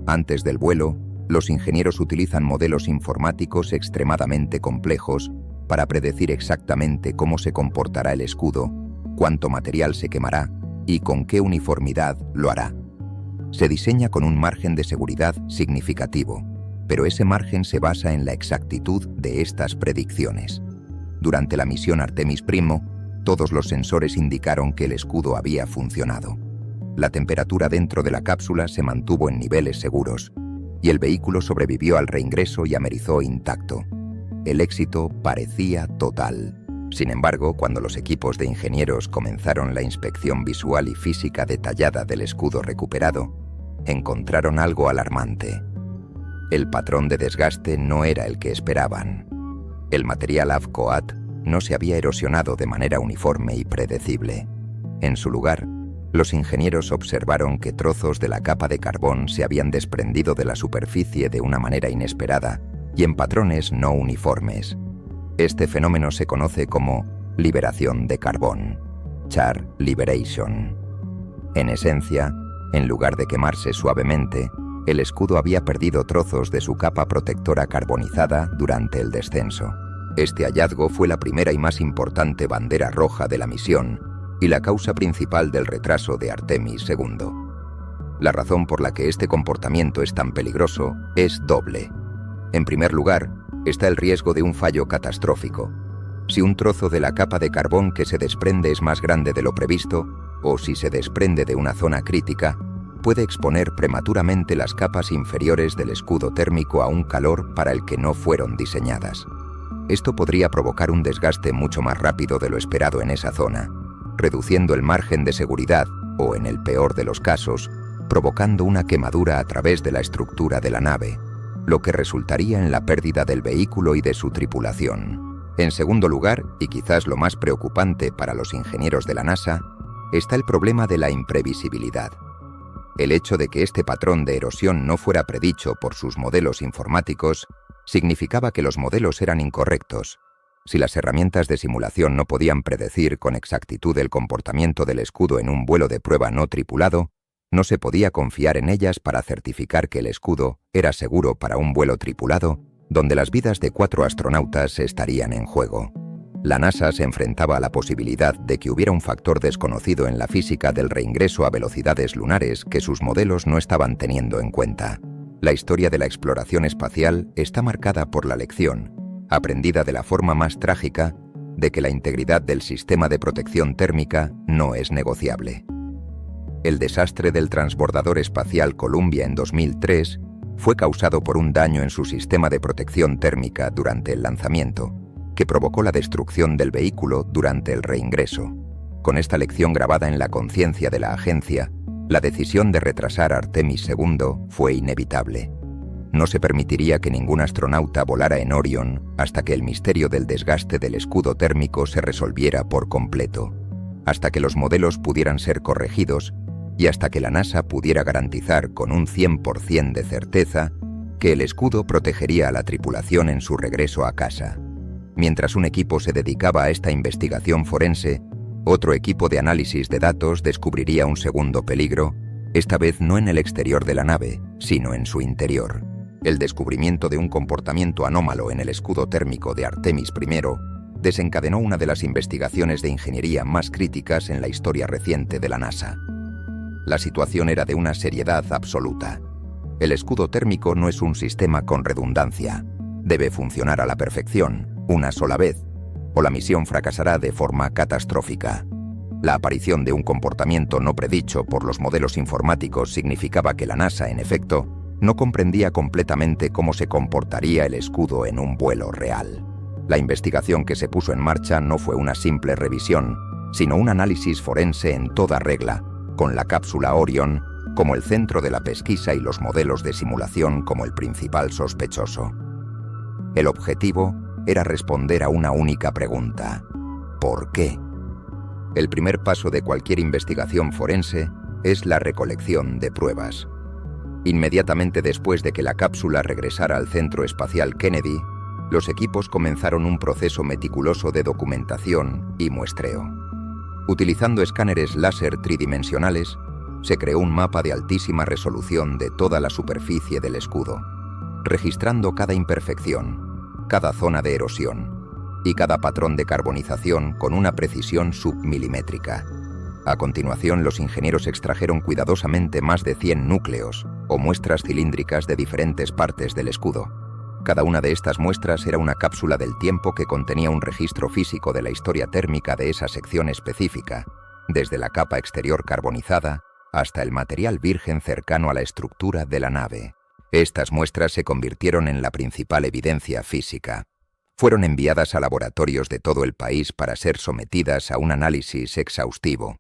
Antes del vuelo, los ingenieros utilizan modelos informáticos extremadamente complejos para predecir exactamente cómo se comportará el escudo, cuánto material se quemará y con qué uniformidad lo hará. Se diseña con un margen de seguridad significativo, pero ese margen se basa en la exactitud de estas predicciones. Durante la misión Artemis I, todos los sensores indicaron que el escudo había funcionado. La temperatura dentro de la cápsula se mantuvo en niveles seguros, y el vehículo sobrevivió al reingreso y amerizó intacto. El éxito parecía total. Sin embargo, cuando los equipos de ingenieros comenzaron la inspección visual y física detallada del escudo recuperado, encontraron algo alarmante. El patrón de desgaste no era el que esperaban. El material AFCOAT no se había erosionado de manera uniforme y predecible. En su lugar, los ingenieros observaron que trozos de la capa de carbón se habían desprendido de la superficie de una manera inesperada y en patrones no uniformes. Este fenómeno se conoce como liberación de carbón, char liberation. En esencia, en lugar de quemarse suavemente, el escudo había perdido trozos de su capa protectora carbonizada durante el descenso. Este hallazgo fue la primera y más importante bandera roja de la misión y la causa principal del retraso de Artemis II. La razón por la que este comportamiento es tan peligroso es doble. En primer lugar, está el riesgo de un fallo catastrófico. Si un trozo de la capa de carbón que se desprende es más grande de lo previsto, o si se desprende de una zona crítica, puede exponer prematuramente las capas inferiores del escudo térmico a un calor para el que no fueron diseñadas. Esto podría provocar un desgaste mucho más rápido de lo esperado en esa zona, reduciendo el margen de seguridad o, en el peor de los casos, provocando una quemadura a través de la estructura de la nave, lo que resultaría en la pérdida del vehículo y de su tripulación. En segundo lugar, y quizás lo más preocupante para los ingenieros de la NASA, está el problema de la imprevisibilidad. El hecho de que este patrón de erosión no fuera predicho por sus modelos informáticos significaba que los modelos eran incorrectos. Si las herramientas de simulación no podían predecir con exactitud el comportamiento del escudo en un vuelo de prueba no tripulado, No se podía confiar en ellas para certificar que el escudo era seguro para un vuelo tripulado, donde las vidas de 4 astronautas estarían en juego. La NASA se enfrentaba a la posibilidad de que hubiera un factor desconocido en la física del reingreso a velocidades lunares que sus modelos no estaban teniendo en cuenta. La historia de la exploración espacial está marcada por la lección, aprendida de la forma más trágica, de que la integridad del sistema de protección térmica no es negociable. El desastre del transbordador espacial Columbia en 2003 fue causado por un daño en su sistema de protección térmica durante el lanzamiento, que provocó la destrucción del vehículo durante el reingreso. Con esta lección grabada en la conciencia de la agencia, la decisión de retrasar Artemis II fue inevitable. No se permitiría que ningún astronauta volara en Orion hasta que el misterio del desgaste del escudo térmico se resolviera por completo, hasta que los modelos pudieran ser corregidos y hasta que la NASA pudiera garantizar con un 100% de certeza que el escudo protegería a la tripulación en su regreso a casa. Mientras un equipo se dedicaba a esta investigación forense, otro equipo de análisis de datos descubriría un segundo peligro, esta vez no en el exterior de la nave, sino en su interior. El descubrimiento de un comportamiento anómalo en el escudo térmico de Artemis I desencadenó una de las investigaciones de ingeniería más críticas en la historia reciente de la NASA. La situación era de una seriedad absoluta. El escudo térmico no es un sistema con redundancia. Debe funcionar a la perfección, una sola vez, o la misión fracasará de forma catastrófica. La aparición de un comportamiento no predicho por los modelos informáticos significaba que la NASA, en efecto, no comprendía completamente cómo se comportaría el escudo en un vuelo real. La investigación que se puso en marcha no fue una simple revisión, sino un análisis forense en toda regla, con la cápsula Orion como el centro de la pesquisa y los modelos de simulación como el principal sospechoso. El objetivo era responder a una única pregunta: ¿por qué? El primer paso de cualquier investigación forense es la recolección de pruebas. Inmediatamente después de que la cápsula regresara al Centro Espacial Kennedy, los equipos comenzaron un proceso meticuloso de documentación y muestreo. Utilizando escáneres láser tridimensionales, se creó un mapa de altísima resolución de toda la superficie del escudo, registrando cada imperfección, cada zona de erosión y cada patrón de carbonización con una precisión submilimétrica. A continuación, los ingenieros extrajeron cuidadosamente más de 100 núcleos o muestras cilíndricas de diferentes partes del escudo. Cada una de estas muestras era una cápsula del tiempo que contenía un registro físico de la historia térmica de esa sección específica, desde la capa exterior carbonizada hasta el material virgen cercano a la estructura de la nave. Estas muestras se convirtieron en la principal evidencia física. Fueron enviadas a laboratorios de todo el país para ser sometidas a un análisis exhaustivo.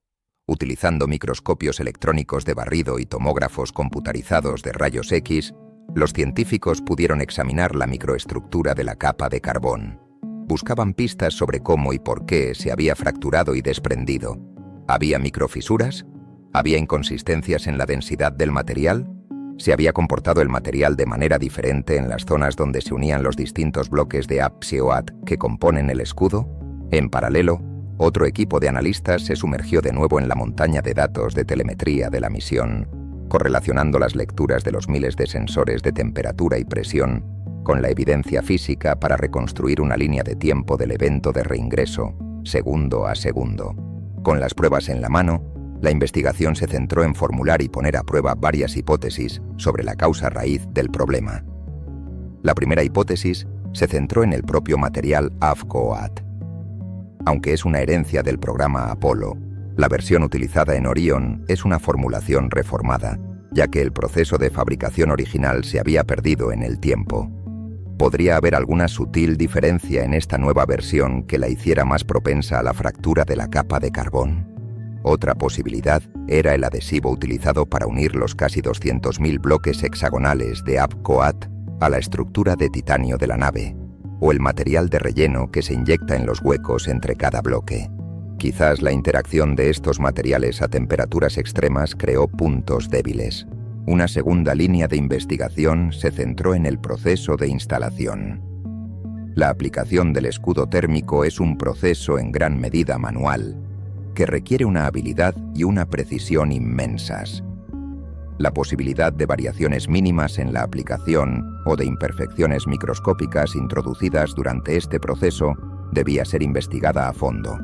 Utilizando microscopios electrónicos de barrido y tomógrafos computarizados de rayos X, los científicos pudieron examinar la microestructura de la capa de carbón. Buscaban pistas sobre cómo y por qué se había fracturado y desprendido. ¿Había microfisuras? ¿Había inconsistencias en la densidad del material? ¿Se había comportado el material de manera diferente en las zonas donde se unían los distintos bloques de APSIOAT que componen el escudo? En paralelo, otro equipo de analistas se sumergió de nuevo en la montaña de datos de telemetría de la misión, correlacionando las lecturas de los miles de sensores de temperatura y presión con la evidencia física para reconstruir una línea de tiempo del evento de reingreso, segundo a segundo. Con las pruebas en la mano, la investigación se centró en formular y poner a prueba varias hipótesis sobre la causa raíz del problema. La primera hipótesis se centró en el propio material APSIOAT. Aunque es una herencia del programa Apolo, la versión utilizada en Orion es una formulación reformada, ya que el proceso de fabricación original se había perdido en el tiempo. ¿Podría haber alguna sutil diferencia en esta nueva versión que la hiciera más propensa a la fractura de la capa de carbón? Otra posibilidad era el adhesivo utilizado para unir los casi 200.000 bloques hexagonales de APSIOAT a la estructura de titanio de la nave, o el material de relleno que se inyecta en los huecos entre cada bloque. Quizás la interacción de estos materiales a temperaturas extremas creó puntos débiles. Una segunda línea de investigación se centró en el proceso de instalación. La aplicación del escudo térmico es un proceso en gran medida manual, que requiere una habilidad y una precisión inmensas. La posibilidad de variaciones mínimas en la aplicación o de imperfecciones microscópicas introducidas durante este proceso debía ser investigada a fondo.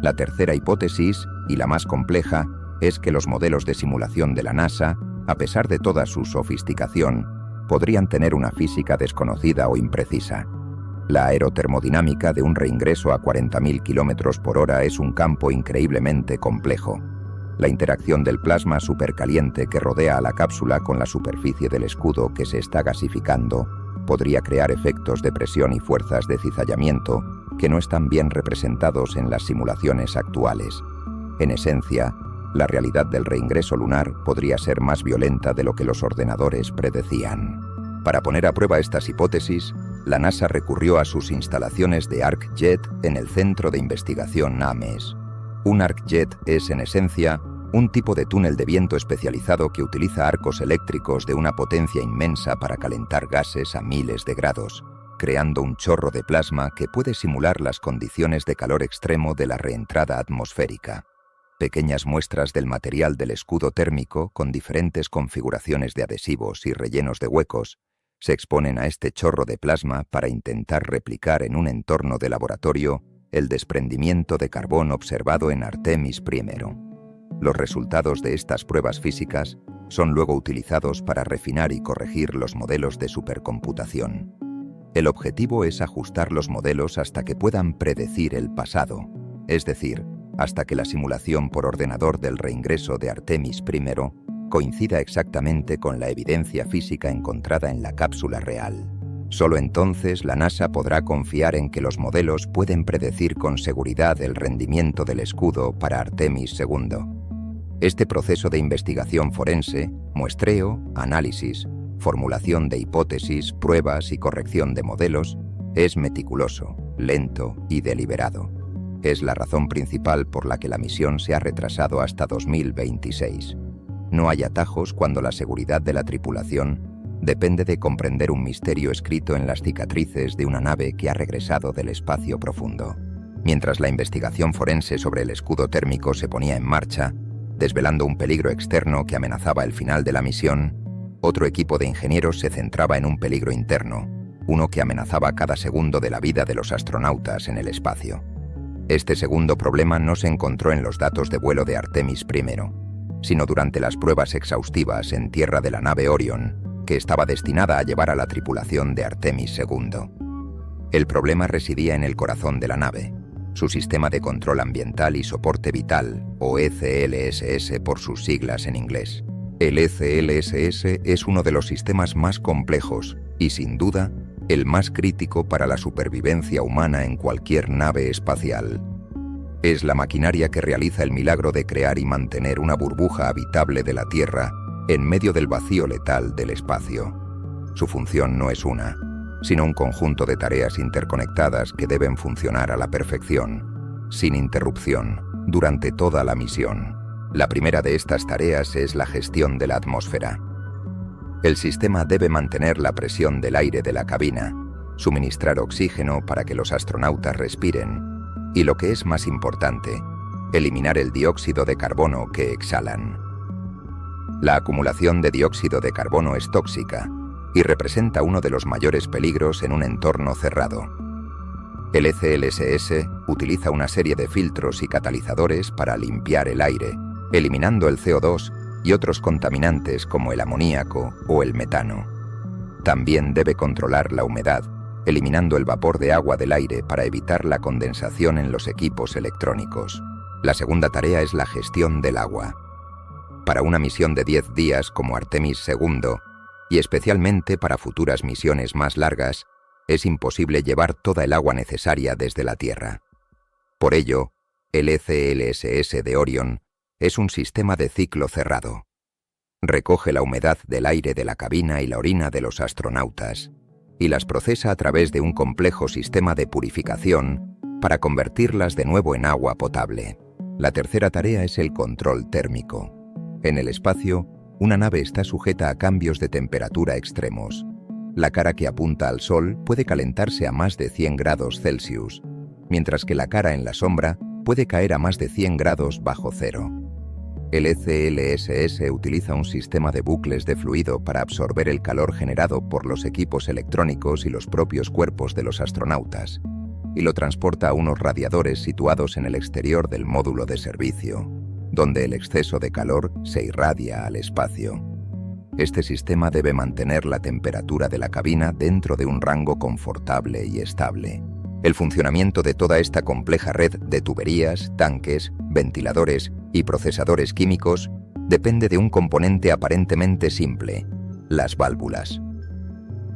La tercera hipótesis, y la más compleja, es que los modelos de simulación de la NASA, a pesar de toda su sofisticación, podrían tener una física desconocida o imprecisa. La aerotermodinámica de un reingreso a 40.000 km/h es un campo increíblemente complejo. La interacción del plasma supercaliente que rodea a la cápsula con la superficie del escudo que se está gasificando podría crear efectos de presión y fuerzas de cizallamiento que no están bien representados en las simulaciones actuales. En esencia, la realidad del reingreso lunar podría ser más violenta de lo que los ordenadores predecían. Para poner a prueba estas hipótesis, la NASA recurrió a sus instalaciones de ArcJet en el Centro de Investigación Ames. Un ArcJet es, en esencia, un tipo de túnel de viento especializado que utiliza arcos eléctricos de una potencia inmensa para calentar gases a miles de grados, creando un chorro de plasma que puede simular las condiciones de calor extremo de la reentrada atmosférica. Pequeñas muestras del material del escudo térmico, con diferentes configuraciones de adhesivos y rellenos de huecos, se exponen a este chorro de plasma para intentar replicar en un entorno de laboratorio el desprendimiento de carbón observado en Artemis I. Los resultados de estas pruebas físicas son luego utilizados para refinar y corregir los modelos de supercomputación. El objetivo es ajustar los modelos hasta que puedan predecir el pasado, es decir, hasta que la simulación por ordenador del reingreso de Artemis I coincida exactamente con la evidencia física encontrada en la cápsula real. Solo entonces la NASA podrá confiar en que los modelos pueden predecir con seguridad el rendimiento del escudo para Artemis II. Este proceso de investigación forense, muestreo, análisis, formulación de hipótesis, pruebas y corrección de modelos, es meticuloso, lento y deliberado. Es la razón principal por la que la misión se ha retrasado hasta 2026. No hay atajos cuando la seguridad de la tripulación depende de comprender un misterio escrito en las cicatrices de una nave que ha regresado del espacio profundo. Mientras la investigación forense sobre el escudo térmico se ponía en marcha, desvelando un peligro externo que amenazaba el final de la misión, otro equipo de ingenieros se centraba en un peligro interno, uno que amenazaba cada segundo de la vida de los astronautas en el espacio. Este segundo problema no se encontró en los datos de vuelo de Artemis I, sino durante las pruebas exhaustivas en tierra de la nave Orion, que estaba destinada a llevar a la tripulación de Artemis II. El problema residía en el corazón de la nave, su sistema de control ambiental y soporte vital, o ECLSS por sus siglas en inglés. El ECLSS es uno de los sistemas más complejos y, sin duda, el más crítico para la supervivencia humana en cualquier nave espacial. Es la maquinaria que realiza el milagro de crear y mantener una burbuja habitable de la Tierra en medio del vacío letal del espacio. Su función no es una, sino un conjunto de tareas interconectadas que deben funcionar a la perfección, sin interrupción, durante toda la misión. La primera de estas tareas es la gestión de la atmósfera. El sistema debe mantener la presión del aire de la cabina, suministrar oxígeno para que los astronautas respiren y, lo que es más importante, eliminar el dióxido de carbono que exhalan. La acumulación de dióxido de carbono es tóxica y representa uno de los mayores peligros en un entorno cerrado. El ECLSS utiliza una serie de filtros y catalizadores para limpiar el aire, eliminando el CO2 y otros contaminantes como el amoníaco o el metano. También debe controlar la humedad, eliminando el vapor de agua del aire para evitar la condensación en los equipos electrónicos. La segunda tarea es la gestión del agua. Para una misión de 10 días como Artemis II, y especialmente para futuras misiones más largas, es imposible llevar toda el agua necesaria desde la Tierra. Por ello, el ECLSS de Orion es un sistema de ciclo cerrado. Recoge la humedad del aire de la cabina y la orina de los astronautas, y las procesa a través de un complejo sistema de purificación para convertirlas de nuevo en agua potable. La tercera tarea es el control térmico. En el espacio, una nave está sujeta a cambios de temperatura extremos. La cara que apunta al Sol puede calentarse a más de 100 grados Celsius, mientras que la cara en la sombra puede caer a más de 100 grados bajo cero. El ECLSS utiliza un sistema de bucles de fluido para absorber el calor generado por los equipos electrónicos y los propios cuerpos de los astronautas, y lo transporta a unos radiadores situados en el exterior del módulo de servicio, donde el exceso de calor se irradia al espacio. Este sistema debe mantener la temperatura de la cabina dentro de un rango confortable y estable. El funcionamiento de toda esta compleja red de tuberías, tanques, ventiladores y procesadores químicos depende de un componente aparentemente simple: las válvulas.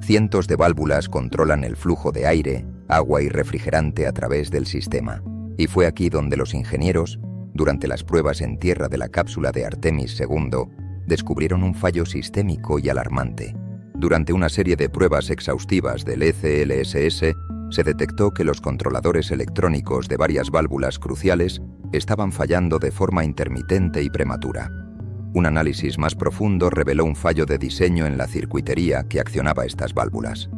Cientos de válvulas controlan el flujo de aire, agua y refrigerante a través del sistema, y fue aquí donde los ingenieros, durante las pruebas en tierra de la cápsula de Artemis II, descubrieron un fallo sistémico y alarmante. Durante una serie de pruebas exhaustivas del ECLSS, se detectó que los controladores electrónicos de varias válvulas cruciales estaban fallando de forma intermitente y prematura. Un análisis más profundo reveló un fallo de diseño en la circuitería que accionaba estas válvulas.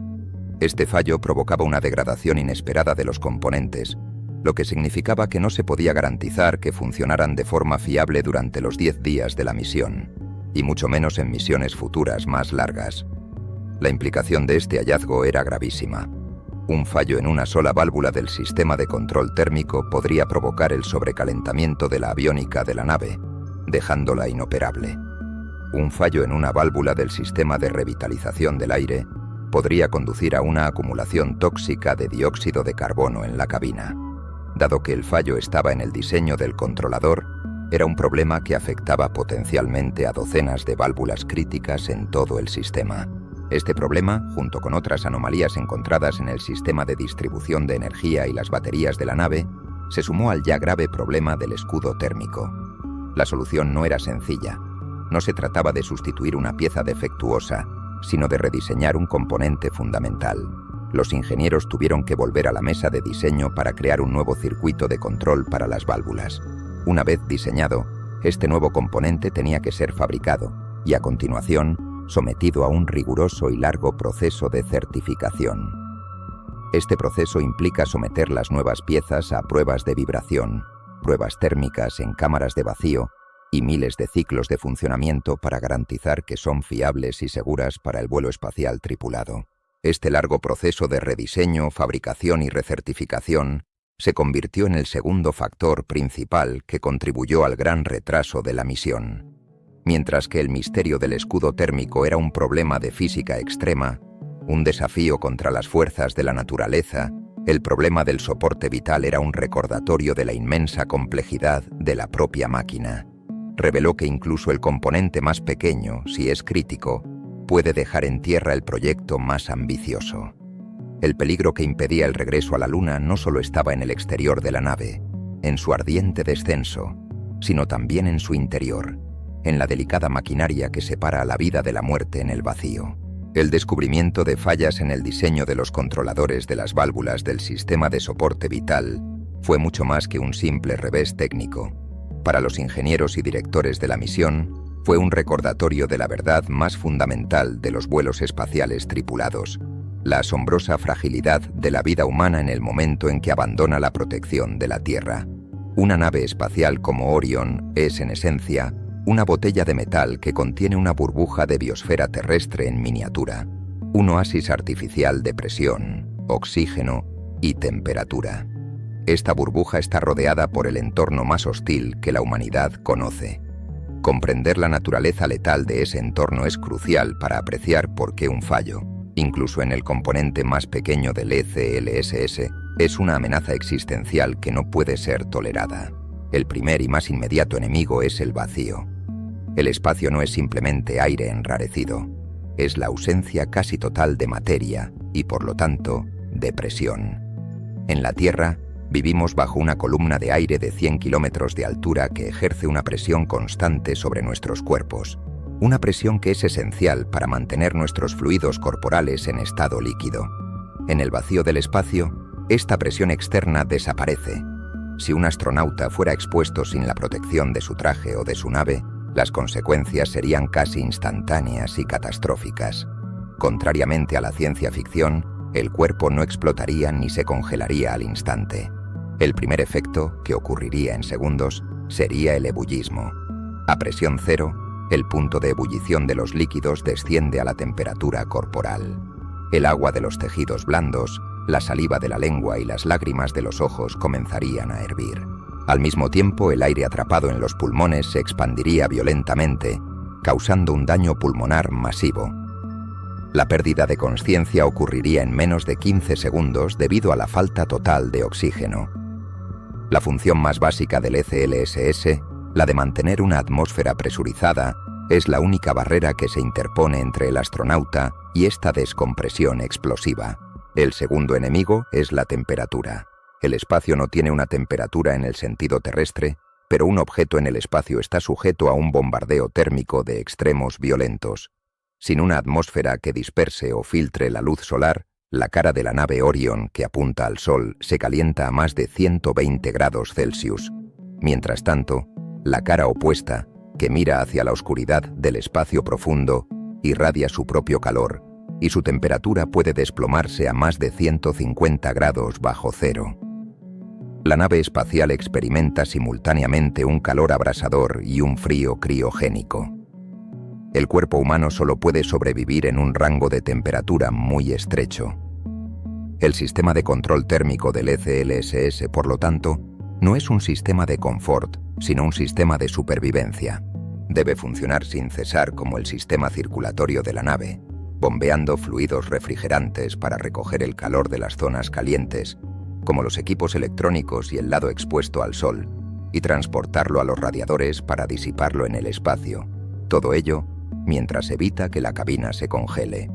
Este fallo provocaba una degradación inesperada de los componentes, lo que significaba que no se podía garantizar que funcionaran de forma fiable durante los 10 días de la misión, y mucho menos en misiones futuras más largas. La implicación de este hallazgo era gravísima. Un fallo en una sola válvula del sistema de control térmico podría provocar el sobrecalentamiento de la aviónica de la nave, dejándola inoperable. Un fallo en una válvula del sistema de revitalización del aire podría conducir a una acumulación tóxica de dióxido de carbono en la cabina. Dado que el fallo estaba en el diseño del controlador, era un problema que afectaba potencialmente a docenas de válvulas críticas en todo el sistema. Este problema, junto con otras anomalías encontradas en el sistema de distribución de energía y las baterías de la nave, se sumó al ya grave problema del escudo térmico. La solución no era sencilla. No se trataba de sustituir una pieza defectuosa, sino de rediseñar un componente fundamental. Los ingenieros tuvieron que volver a la mesa de diseño para crear un nuevo circuito de control para las válvulas. Una vez diseñado, este nuevo componente tenía que ser fabricado y, a continuación, sometido a un riguroso y largo proceso de certificación. Este proceso implica someter las nuevas piezas a pruebas de vibración, pruebas térmicas en cámaras de vacío y miles de ciclos de funcionamiento para garantizar que son fiables y seguras para el vuelo espacial tripulado. Este largo proceso de rediseño, fabricación y recertificación se convirtió en el segundo factor principal que contribuyó al gran retraso de la misión. Mientras que el misterio del escudo térmico era un problema de física extrema, un desafío contra las fuerzas de la naturaleza, el problema del soporte vital era un recordatorio de la inmensa complejidad de la propia máquina. Reveló que incluso el componente más pequeño, si es crítico, puede dejar en tierra el proyecto más ambicioso. El peligro que impedía el regreso a la Luna no solo estaba en el exterior de la nave, en su ardiente descenso, sino también en su interior, en la delicada maquinaria que separa la vida de la muerte en el vacío. El descubrimiento de fallas en el diseño de los controladores de las válvulas del sistema de soporte vital fue mucho más que un simple revés técnico. Para los ingenieros y directores de la misión, fue un recordatorio de la verdad más fundamental de los vuelos espaciales tripulados: la asombrosa fragilidad de la vida humana en el momento en que abandona la protección de la Tierra. Una nave espacial como Orion es, en esencia, una botella de metal que contiene una burbuja de biosfera terrestre en miniatura, un oasis artificial de presión, oxígeno y temperatura. Esta burbuja está rodeada por el entorno más hostil que la humanidad conoce. Comprender la naturaleza letal de ese entorno es crucial para apreciar por qué un fallo, incluso en el componente más pequeño del ECLSS, es una amenaza existencial que no puede ser tolerada. El primer y más inmediato enemigo es el vacío. El espacio no es simplemente aire enrarecido, es la ausencia casi total de materia y, por lo tanto, de presión. En la Tierra, vivimos bajo una columna de aire de 100 kilómetros de altura que ejerce una presión constante sobre nuestros cuerpos, una presión que es esencial para mantener nuestros fluidos corporales en estado líquido. En el vacío del espacio, esta presión externa desaparece. Si un astronauta fuera expuesto sin la protección de su traje o de su nave, las consecuencias serían casi instantáneas y catastróficas. Contrariamente a la ciencia ficción, el cuerpo no explotaría ni se congelaría al instante. El primer efecto, que ocurriría en segundos, sería el ebullismo. A presión cero, el punto de ebullición de los líquidos desciende a la temperatura corporal. El agua de los tejidos blandos, la saliva de la lengua y las lágrimas de los ojos comenzarían a hervir. Al mismo tiempo, el aire atrapado en los pulmones se expandiría violentamente, causando un daño pulmonar masivo. La pérdida de consciencia ocurriría en menos de 15 segundos debido a la falta total de oxígeno. La función más básica del ECLSS, la de mantener una atmósfera presurizada, es la única barrera que se interpone entre el astronauta y esta descompresión explosiva. El segundo enemigo es la temperatura. El espacio no tiene una temperatura en el sentido terrestre, pero un objeto en el espacio está sujeto a un bombardeo térmico de extremos violentos. Sin una atmósfera que disperse o filtre la luz solar, la cara de la nave Orion que apunta al Sol se calienta a más de 120 grados Celsius. Mientras tanto, la cara opuesta, que mira hacia la oscuridad del espacio profundo, irradia su propio calor, y su temperatura puede desplomarse a más de 150 grados bajo cero. La nave espacial experimenta simultáneamente un calor abrasador y un frío criogénico. El cuerpo humano solo puede sobrevivir en un rango de temperatura muy estrecho. El sistema de control térmico del ECLSS, por lo tanto, no es un sistema de confort, sino un sistema de supervivencia. Debe funcionar sin cesar como el sistema circulatorio de la nave, bombeando fluidos refrigerantes para recoger el calor de las zonas calientes, como los equipos electrónicos y el lado expuesto al sol, y transportarlo a los radiadores para disiparlo en el espacio. Todo ello mientras evita que la cabina se congele.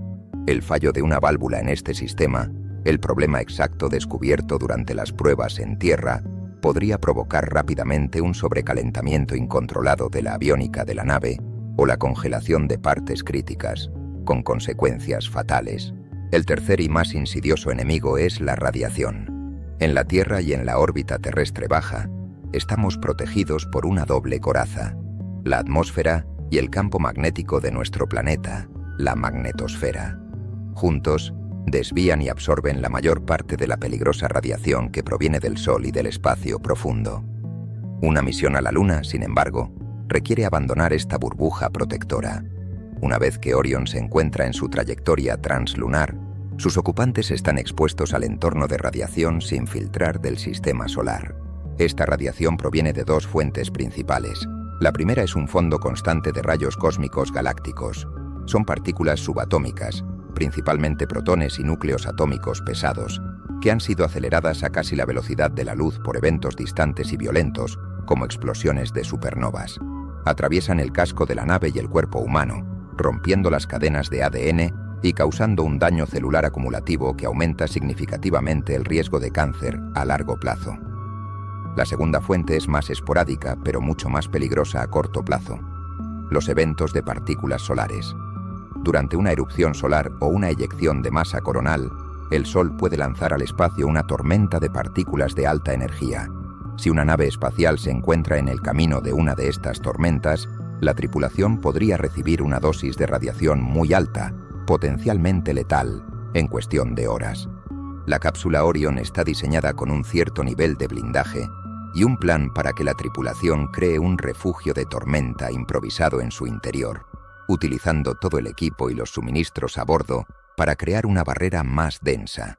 El fallo de una válvula en este sistema, el problema exacto descubierto durante las pruebas en tierra, podría provocar rápidamente un sobrecalentamiento incontrolado de la aviónica de la nave o la congelación de partes críticas, con consecuencias fatales. El tercer y más insidioso enemigo es la radiación. En la Tierra y en la órbita terrestre baja, estamos protegidos por una doble coraza: la atmósfera y el campo magnético de nuestro planeta, la magnetosfera. Juntos, desvían y absorben la mayor parte de la peligrosa radiación que proviene del Sol y del espacio profundo. Una misión a la Luna, sin embargo, requiere abandonar esta burbuja protectora. Una vez que Orion se encuentra en su trayectoria translunar, sus ocupantes están expuestos al entorno de radiación sin filtrar del sistema solar. Esta radiación proviene de dos fuentes principales. La primera es un fondo constante de rayos cósmicos galácticos. Son partículas subatómicas, principalmente protones y núcleos atómicos pesados, que han sido aceleradas a casi la velocidad de la luz por eventos distantes y violentos, como explosiones de supernovas. Atraviesan el casco de la nave y el cuerpo humano, rompiendo las cadenas de ADN y causando un daño celular acumulativo que aumenta significativamente el riesgo de cáncer a largo plazo. La segunda fuente es más esporádica, pero mucho más peligrosa a corto plazo: los eventos de partículas solares. Durante una erupción solar o una eyección de masa coronal, el Sol puede lanzar al espacio una tormenta de partículas de alta energía. Si una nave espacial se encuentra en el camino de una de estas tormentas, la tripulación podría recibir una dosis de radiación muy alta, potencialmente letal, en cuestión de horas. La cápsula Orion está diseñada con un cierto nivel de blindaje y un plan para que la tripulación cree un refugio de tormenta improvisado en su interior, utilizando todo el equipo y los suministros a bordo para crear una barrera más densa.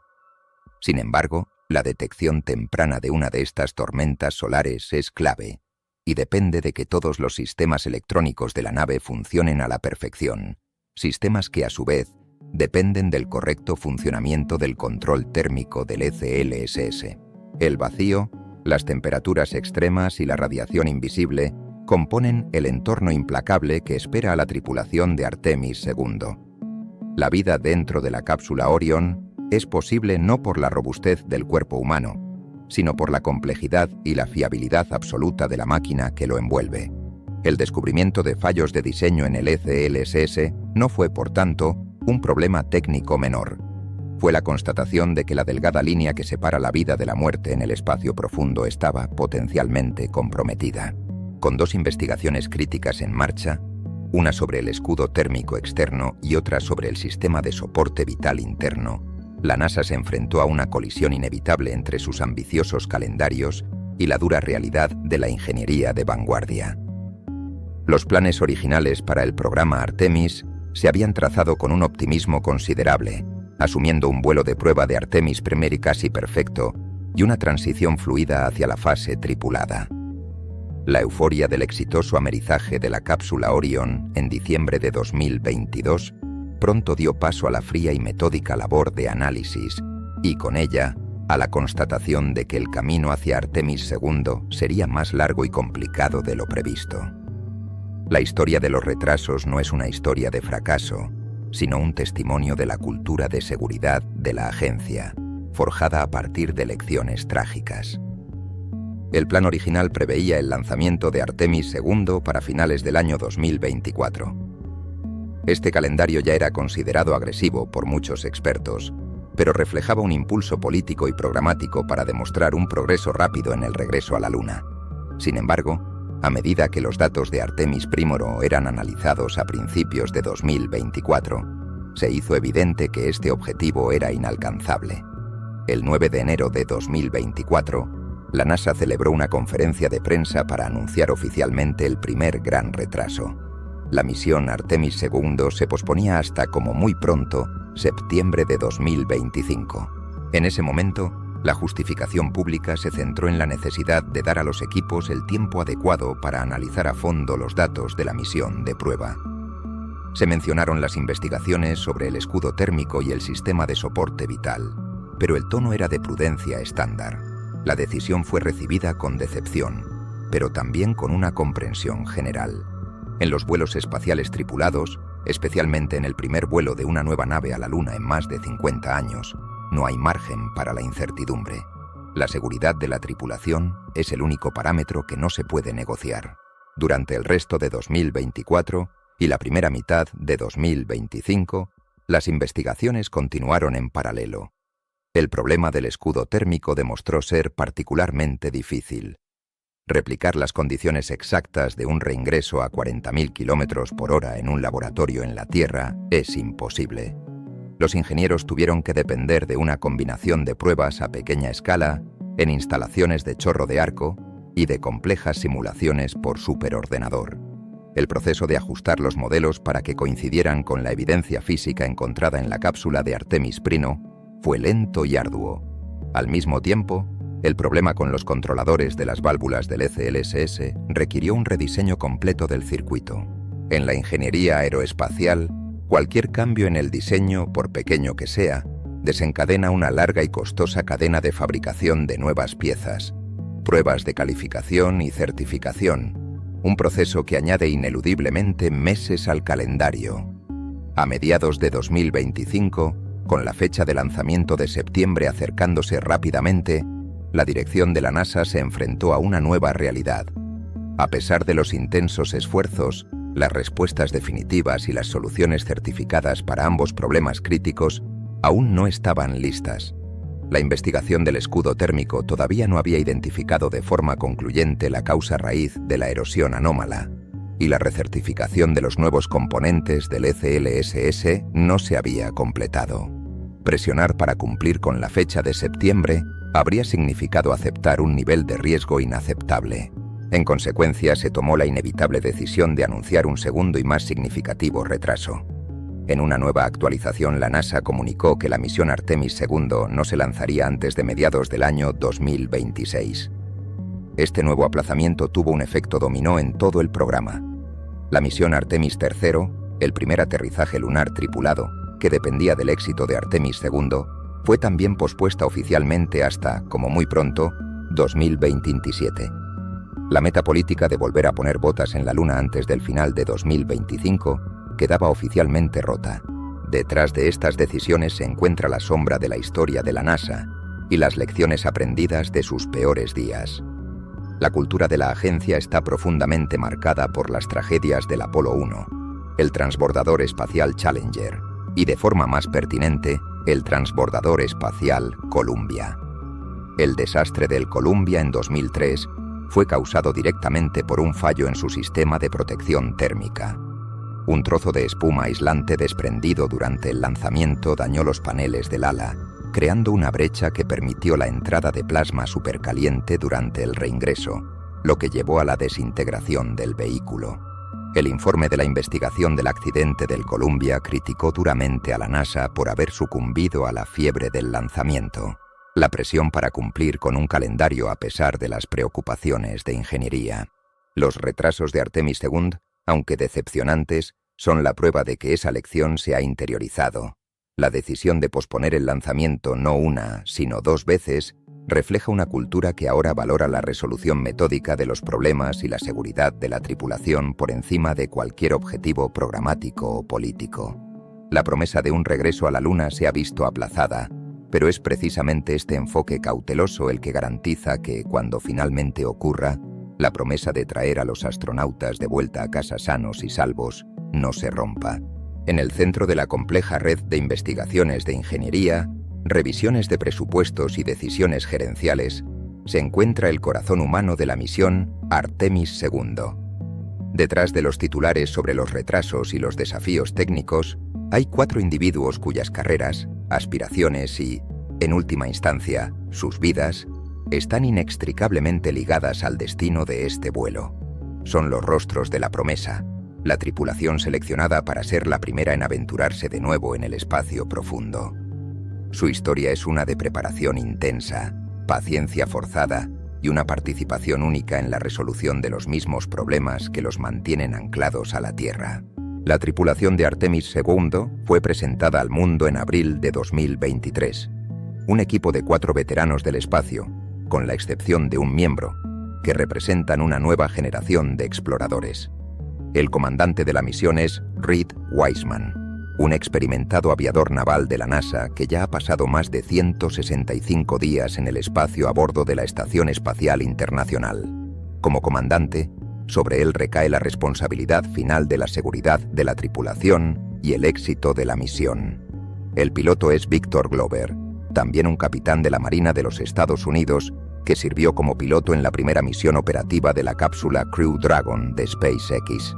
Sin embargo, la detección temprana de una de estas tormentas solares es clave y depende de que todos los sistemas electrónicos de la nave funcionen a la perfección, sistemas que a su vez dependen del correcto funcionamiento del control térmico del ECLSS. El vacío, las temperaturas extremas y la radiación invisible componen el entorno implacable que espera a la tripulación de Artemis II. La vida dentro de la cápsula Orion es posible no por la robustez del cuerpo humano, sino por la complejidad y la fiabilidad absoluta de la máquina que lo envuelve. El descubrimiento de fallos de diseño en el ECLSS no fue, por tanto, un problema técnico menor. Fue la constatación de que la delgada línea que separa la vida de la muerte en el espacio profundo estaba potencialmente comprometida. Con dos investigaciones críticas en marcha, una sobre el escudo térmico externo y otra sobre el sistema de soporte vital interno, la NASA se enfrentó a una colisión inevitable entre sus ambiciosos calendarios y la dura realidad de la ingeniería de vanguardia. Los planes originales para el programa Artemis se habían trazado con un optimismo considerable, asumiendo un vuelo de prueba de Artemis I casi perfecto y una transición fluida hacia la fase tripulada. La euforia del exitoso amerizaje de la cápsula Orion en diciembre de 2022 pronto dio paso a la fría y metódica labor de análisis y, con ella, a la constatación de que el camino hacia Artemis II sería más largo y complicado de lo previsto. La historia de los retrasos no es una historia de fracaso, sino un testimonio de la cultura de seguridad de la agencia, forjada a partir de lecciones trágicas. El plan original preveía el lanzamiento de Artemis II para finales del año 2024. Este calendario ya era considerado agresivo por muchos expertos, pero reflejaba un impulso político y programático para demostrar un progreso rápido en el regreso a la Luna. Sin embargo, a medida que los datos de Artemis I eran analizados a principios de 2024, se hizo evidente que este objetivo era inalcanzable. El 9 de enero de 2024, la NASA celebró una conferencia de prensa para anunciar oficialmente el primer gran retraso. La misión Artemis II se posponía hasta, como muy pronto, septiembre de 2025. En ese momento, la justificación pública se centró en la necesidad de dar a los equipos el tiempo adecuado para analizar a fondo los datos de la misión de prueba. Se mencionaron las investigaciones sobre el escudo térmico y el sistema de soporte vital, pero el tono era de prudencia estándar. La decisión fue recibida con decepción, pero también con una comprensión general. En los vuelos espaciales tripulados, especialmente en el primer vuelo de una nueva nave a la Luna en más de 50 años, no hay margen para la incertidumbre. La seguridad de la tripulación es el único parámetro que no se puede negociar. Durante el resto de 2024 y la primera mitad de 2025, las investigaciones continuaron en paralelo. El problema del escudo térmico demostró ser particularmente difícil. Replicar las condiciones exactas de un reingreso a 40.000 km/h en un laboratorio en la Tierra es imposible. Los ingenieros tuvieron que depender de una combinación de pruebas a pequeña escala, en instalaciones de chorro de arco y de complejas simulaciones por superordenador. El proceso de ajustar los modelos para que coincidieran con la evidencia física encontrada en la cápsula de Artemis I fue lento y arduo. Al mismo tiempo, el problema con los controladores de las válvulas del ECLSS requirió un rediseño completo del circuito. En la ingeniería aeroespacial, cualquier cambio en el diseño, por pequeño que sea, desencadena una larga y costosa cadena de fabricación de nuevas piezas, pruebas de calificación y certificación, un proceso que añade ineludiblemente meses al calendario. A mediados de 2025, con la fecha de lanzamiento de septiembre acercándose rápidamente, la dirección de la NASA se enfrentó a una nueva realidad. A pesar de los intensos esfuerzos, las respuestas definitivas y las soluciones certificadas para ambos problemas críticos aún no estaban listas. La investigación del escudo térmico todavía no había identificado de forma concluyente la causa raíz de la erosión anómala, y la recertificación de los nuevos componentes del ECLSS no se había completado. Presionar para cumplir con la fecha de septiembre habría significado aceptar un nivel de riesgo inaceptable. En consecuencia, se tomó la inevitable decisión de anunciar un segundo y más significativo retraso. En una nueva actualización, la NASA comunicó que la misión Artemis II no se lanzaría antes de mediados del año 2026. Este nuevo aplazamiento tuvo un efecto dominó en todo el programa. La misión Artemis III, el primer aterrizaje lunar tripulado, que dependía del éxito de Artemis II, fue también pospuesta oficialmente hasta, como muy pronto, 2027. La meta política de volver a poner botas en la Luna antes del final de 2025 quedaba oficialmente rota. Detrás de estas decisiones se encuentra la sombra de la historia de la NASA y las lecciones aprendidas de sus peores días. La cultura de la agencia está profundamente marcada por las tragedias del Apolo 1, el transbordador espacial Challenger y, de forma más pertinente, el transbordador espacial Columbia. El desastre del Columbia en 2003 fue causado directamente por un fallo en su sistema de protección térmica. Un trozo de espuma aislante desprendido durante el lanzamiento dañó los paneles del ala, creando una brecha que permitió la entrada de plasma supercaliente durante el reingreso, lo que llevó a la desintegración del vehículo. El informe de la investigación del accidente del Columbia criticó duramente a la NASA por haber sucumbido a la fiebre del lanzamiento, la presión para cumplir con un calendario a pesar de las preocupaciones de ingeniería. Los retrasos de Artemis II, aunque decepcionantes, son la prueba de que esa lección se ha interiorizado. La decisión de posponer el lanzamiento no una, sino 2 veces, refleja una cultura que ahora valora la resolución metódica de los problemas y la seguridad de la tripulación por encima de cualquier objetivo programático o político. La promesa de un regreso a la Luna se ha visto aplazada, pero es precisamente este enfoque cauteloso el que garantiza que, cuando finalmente ocurra, la promesa de traer a los astronautas de vuelta a casa sanos y salvos no se rompa. En el centro de la compleja red de investigaciones de ingeniería, revisiones de presupuestos y decisiones gerenciales, se encuentra el corazón humano de la misión Artemis II. Detrás de los titulares sobre los retrasos y los desafíos técnicos, hay 4 individuos cuyas carreras, aspiraciones y, en última instancia, sus vidas, están inextricablemente ligadas al destino de este vuelo. Son los rostros de la promesa, la tripulación seleccionada para ser la primera en aventurarse de nuevo en el espacio profundo. Su historia es una de preparación intensa, paciencia forzada y una participación única en la resolución de los mismos problemas que los mantienen anclados a la Tierra. La tripulación de Artemis II fue presentada al mundo en abril de 2023. Un equipo de 4 veteranos del espacio, con la excepción de un miembro, que representan una nueva generación de exploradores. El comandante de la misión es Reed Wiseman, un experimentado aviador naval de la NASA que ya ha pasado más de 165 días en el espacio a bordo de la Estación Espacial Internacional. Como comandante, sobre él recae la responsabilidad final de la seguridad de la tripulación y el éxito de la misión. El piloto es Victor Glover, también un capitán de la Marina de los Estados Unidos que sirvió como piloto en la primera misión operativa de la cápsula Crew Dragon de SpaceX.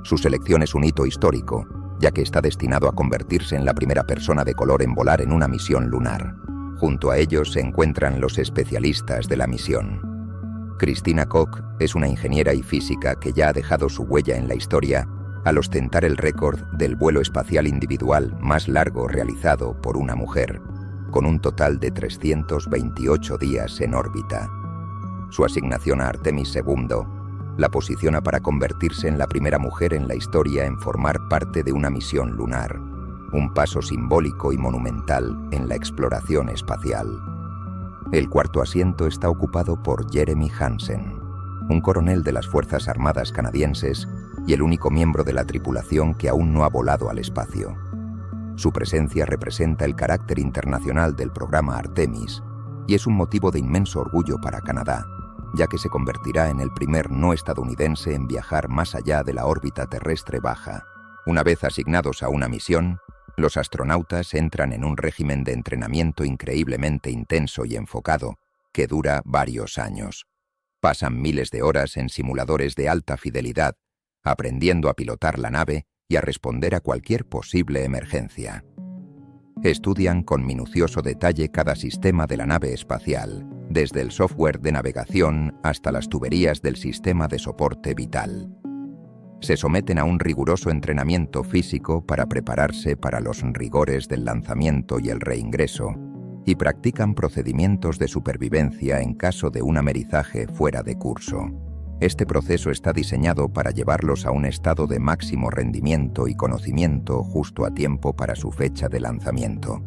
Su selección es un hito histórico, ya que está destinado a convertirse en la primera persona de color en volar en una misión lunar. Junto a ellos se encuentran los especialistas de la misión. Christina Koch es una ingeniera y física que ya ha dejado su huella en la historia al ostentar el récord del vuelo espacial individual más largo realizado por una mujer, con un total de 328 días en órbita. Su asignación a Artemis II la posiciona para convertirse en la primera mujer en la historia en formar parte de una misión lunar, un paso simbólico y monumental en la exploración espacial. El 4º asiento está ocupado por Jeremy Hansen, un coronel de las Fuerzas Armadas canadienses y el único miembro de la tripulación que aún no ha volado al espacio. Su presencia representa el carácter internacional del programa Artemis y es un motivo de inmenso orgullo para Canadá, ya que se convertirá en el primer no estadounidense en viajar más allá de la órbita terrestre baja. Una vez asignados a una misión, los astronautas entran en un régimen de entrenamiento increíblemente intenso y enfocado, que dura varios años. Pasan miles de horas en simuladores de alta fidelidad, aprendiendo a pilotar la nave y a responder a cualquier posible emergencia. Estudian con minucioso detalle cada sistema de la nave espacial, desde el software de navegación hasta las tuberías del sistema de soporte vital. Se someten a un riguroso entrenamiento físico para prepararse para los rigores del lanzamiento y el reingreso, y practican procedimientos de supervivencia en caso de un amerizaje fuera de curso. Este proceso está diseñado para llevarlos a un estado de máximo rendimiento y conocimiento justo a tiempo para su fecha de lanzamiento.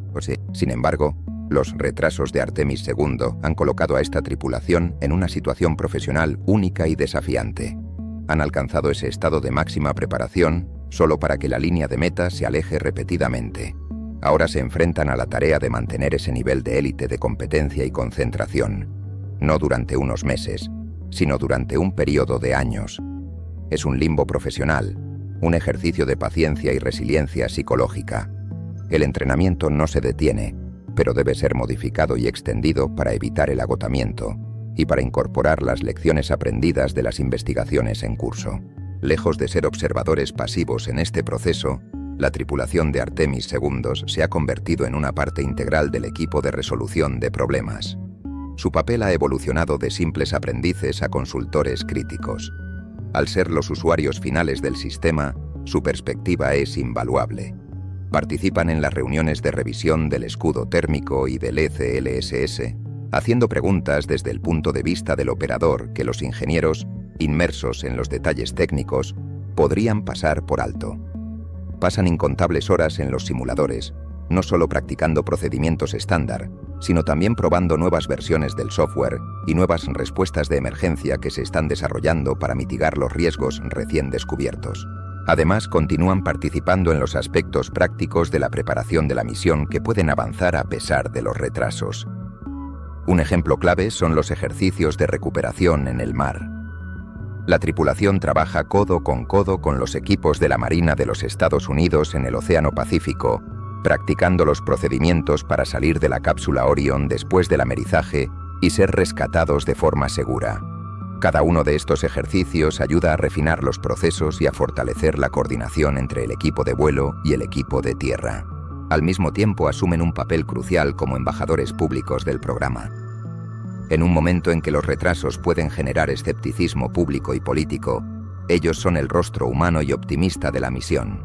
Sin embargo, los retrasos de Artemis II han colocado a esta tripulación en una situación profesional única y desafiante. Han alcanzado ese estado de máxima preparación solo para que la línea de meta se aleje repetidamente. Ahora se enfrentan a la tarea de mantener ese nivel de élite de competencia y concentración, no durante unos meses, sino durante un periodo de años. Es un limbo profesional, un ejercicio de paciencia y resiliencia psicológica. El entrenamiento no se detiene, pero debe ser modificado y extendido para evitar el agotamiento y para incorporar las lecciones aprendidas de las investigaciones en curso. Lejos de ser observadores pasivos en este proceso, la tripulación de Artemis II se ha convertido en una parte integral del equipo de resolución de problemas. Su papel ha evolucionado de simples aprendices a consultores críticos. Al ser los usuarios finales del sistema, su perspectiva es invaluable. Participan en las reuniones de revisión del escudo térmico y del ECLSS, haciendo preguntas desde el punto de vista del operador que los ingenieros, inmersos en los detalles técnicos, podrían pasar por alto. Pasan incontables horas en los simuladores, no solo practicando procedimientos estándar, sino también probando nuevas versiones del software y nuevas respuestas de emergencia que se están desarrollando para mitigar los riesgos recién descubiertos. Además, continúan participando en los aspectos prácticos de la preparación de la misión que pueden avanzar a pesar de los retrasos. Un ejemplo clave son los ejercicios de recuperación en el mar. La tripulación trabaja codo con los equipos de la Marina de los Estados Unidos en el Océano Pacífico, practicando los procedimientos para salir de la cápsula Orion después del amerizaje y ser rescatados de forma segura. Cada uno de estos ejercicios ayuda a refinar los procesos y a fortalecer la coordinación entre el equipo de vuelo y el equipo de tierra. Al mismo tiempo asumen un papel crucial como embajadores públicos del programa. En un momento en que los retrasos pueden generar escepticismo público y político, ellos son el rostro humano y optimista de la misión.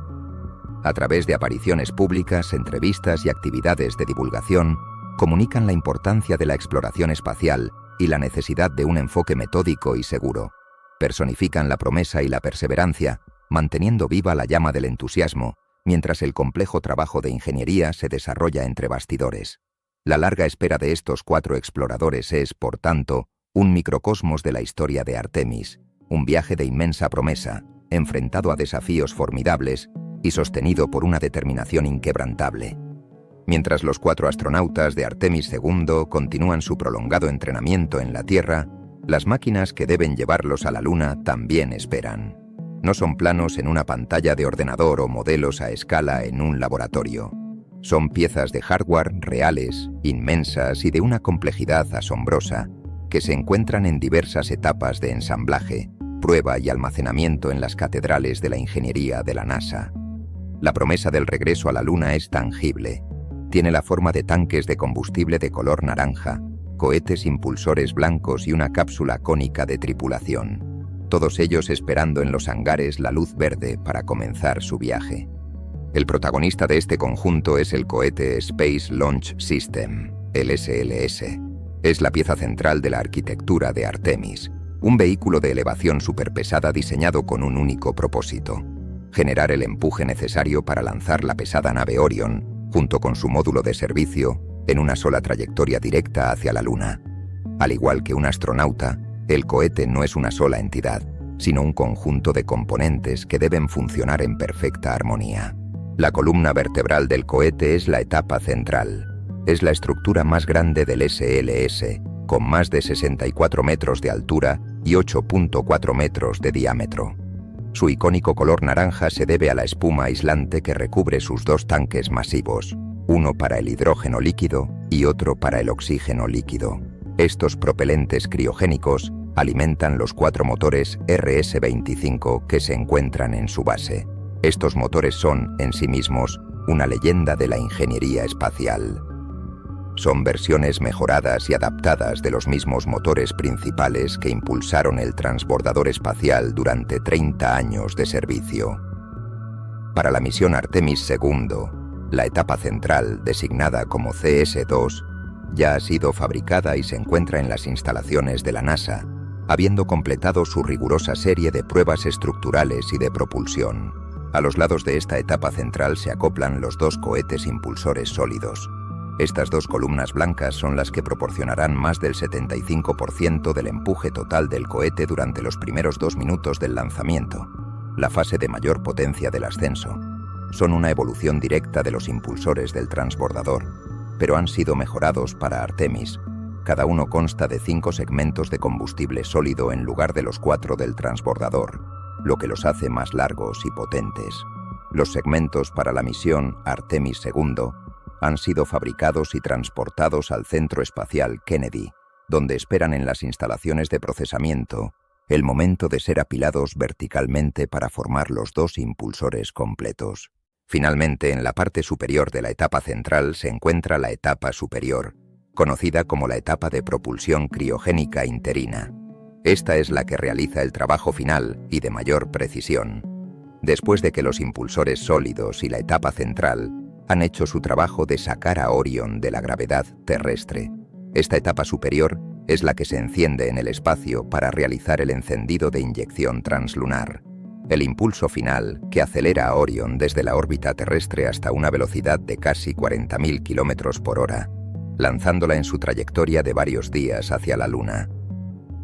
A través de apariciones públicas, entrevistas y actividades de divulgación, comunican la importancia de la exploración espacial y la necesidad de un enfoque metódico y seguro. Personifican la promesa y la perseverancia, manteniendo viva la llama del entusiasmo, mientras el complejo trabajo de ingeniería se desarrolla entre bastidores. La larga espera de estos 4 exploradores es, por tanto, un microcosmos de la historia de Artemis, un viaje de inmensa promesa, enfrentado a desafíos formidables y sostenido por una determinación inquebrantable. Mientras los 4 astronautas de Artemis II continúan su prolongado entrenamiento en la Tierra, las máquinas que deben llevarlos a la Luna también esperan. No son planos en una pantalla de ordenador o modelos a escala en un laboratorio. Son piezas de hardware reales, inmensas y de una complejidad asombrosa, que se encuentran en diversas etapas de ensamblaje, prueba y almacenamiento en las catedrales de la ingeniería de la NASA. La promesa del regreso a la Luna es tangible. Tiene la forma de tanques de combustible de color naranja, cohetes impulsores blancos y una cápsula cónica de tripulación. Todos ellos esperando en los hangares la luz verde para comenzar su viaje. El protagonista de este conjunto es el cohete Space Launch System, el SLS. Es la pieza central de la arquitectura de Artemis, un vehículo de elevación superpesada diseñado con un único propósito: generar el empuje necesario para lanzar la pesada nave Orion, junto con su módulo de servicio, en una sola trayectoria directa hacia la Luna. Al igual que un astronauta, el cohete no es una sola entidad, sino un conjunto de componentes que deben funcionar en perfecta armonía. La columna vertebral del cohete es la etapa central. Es la estructura más grande del SLS, con más de 64 metros de altura y 8.4 metros de diámetro. Su icónico color naranja se debe a la espuma aislante que recubre sus 2 tanques masivos, uno para el hidrógeno líquido y otro para el oxígeno líquido. Estos propelentes criogénicos alimentan los 4 motores RS-25 que se encuentran en su base. Estos motores son, en sí mismos, una leyenda de la ingeniería espacial. Son versiones mejoradas y adaptadas de los mismos motores principales que impulsaron el transbordador espacial durante 30 años de servicio. Para la misión Artemis II, la etapa central, designada como CS-2, ya ha sido fabricada y se encuentra en las instalaciones de la NASA, habiendo completado su rigurosa serie de pruebas estructurales y de propulsión. A los lados de esta etapa central se acoplan los 2 cohetes impulsores sólidos. Estas 2 columnas blancas son las que proporcionarán más del 75% del empuje total del cohete durante los primeros 2 minutos del lanzamiento, la fase de mayor potencia del ascenso. Son una evolución directa de los impulsores del transbordador, pero han sido mejorados para Artemis. Cada uno consta de 5 segmentos de combustible sólido en lugar de los 4 del transbordador, lo que los hace más largos y potentes. Los segmentos para la misión Artemis II han sido fabricados y transportados al Centro Espacial Kennedy, donde esperan en las instalaciones de procesamiento el momento de ser apilados verticalmente para formar los 2 impulsores completos. Finalmente, en la parte superior de la etapa central se encuentra la etapa superior, conocida como la etapa de propulsión criogénica interina. Esta es la que realiza el trabajo final y de mayor precisión. Después de que los impulsores sólidos y la etapa central han hecho su trabajo de sacar a Orion de la gravedad terrestre, esta etapa superior es la que se enciende en el espacio para realizar el encendido de inyección translunar, el impulso final que acelera a Orion desde la órbita terrestre hasta una velocidad de casi 40.000 km por hora, lanzándola en su trayectoria de varios días hacia la Luna.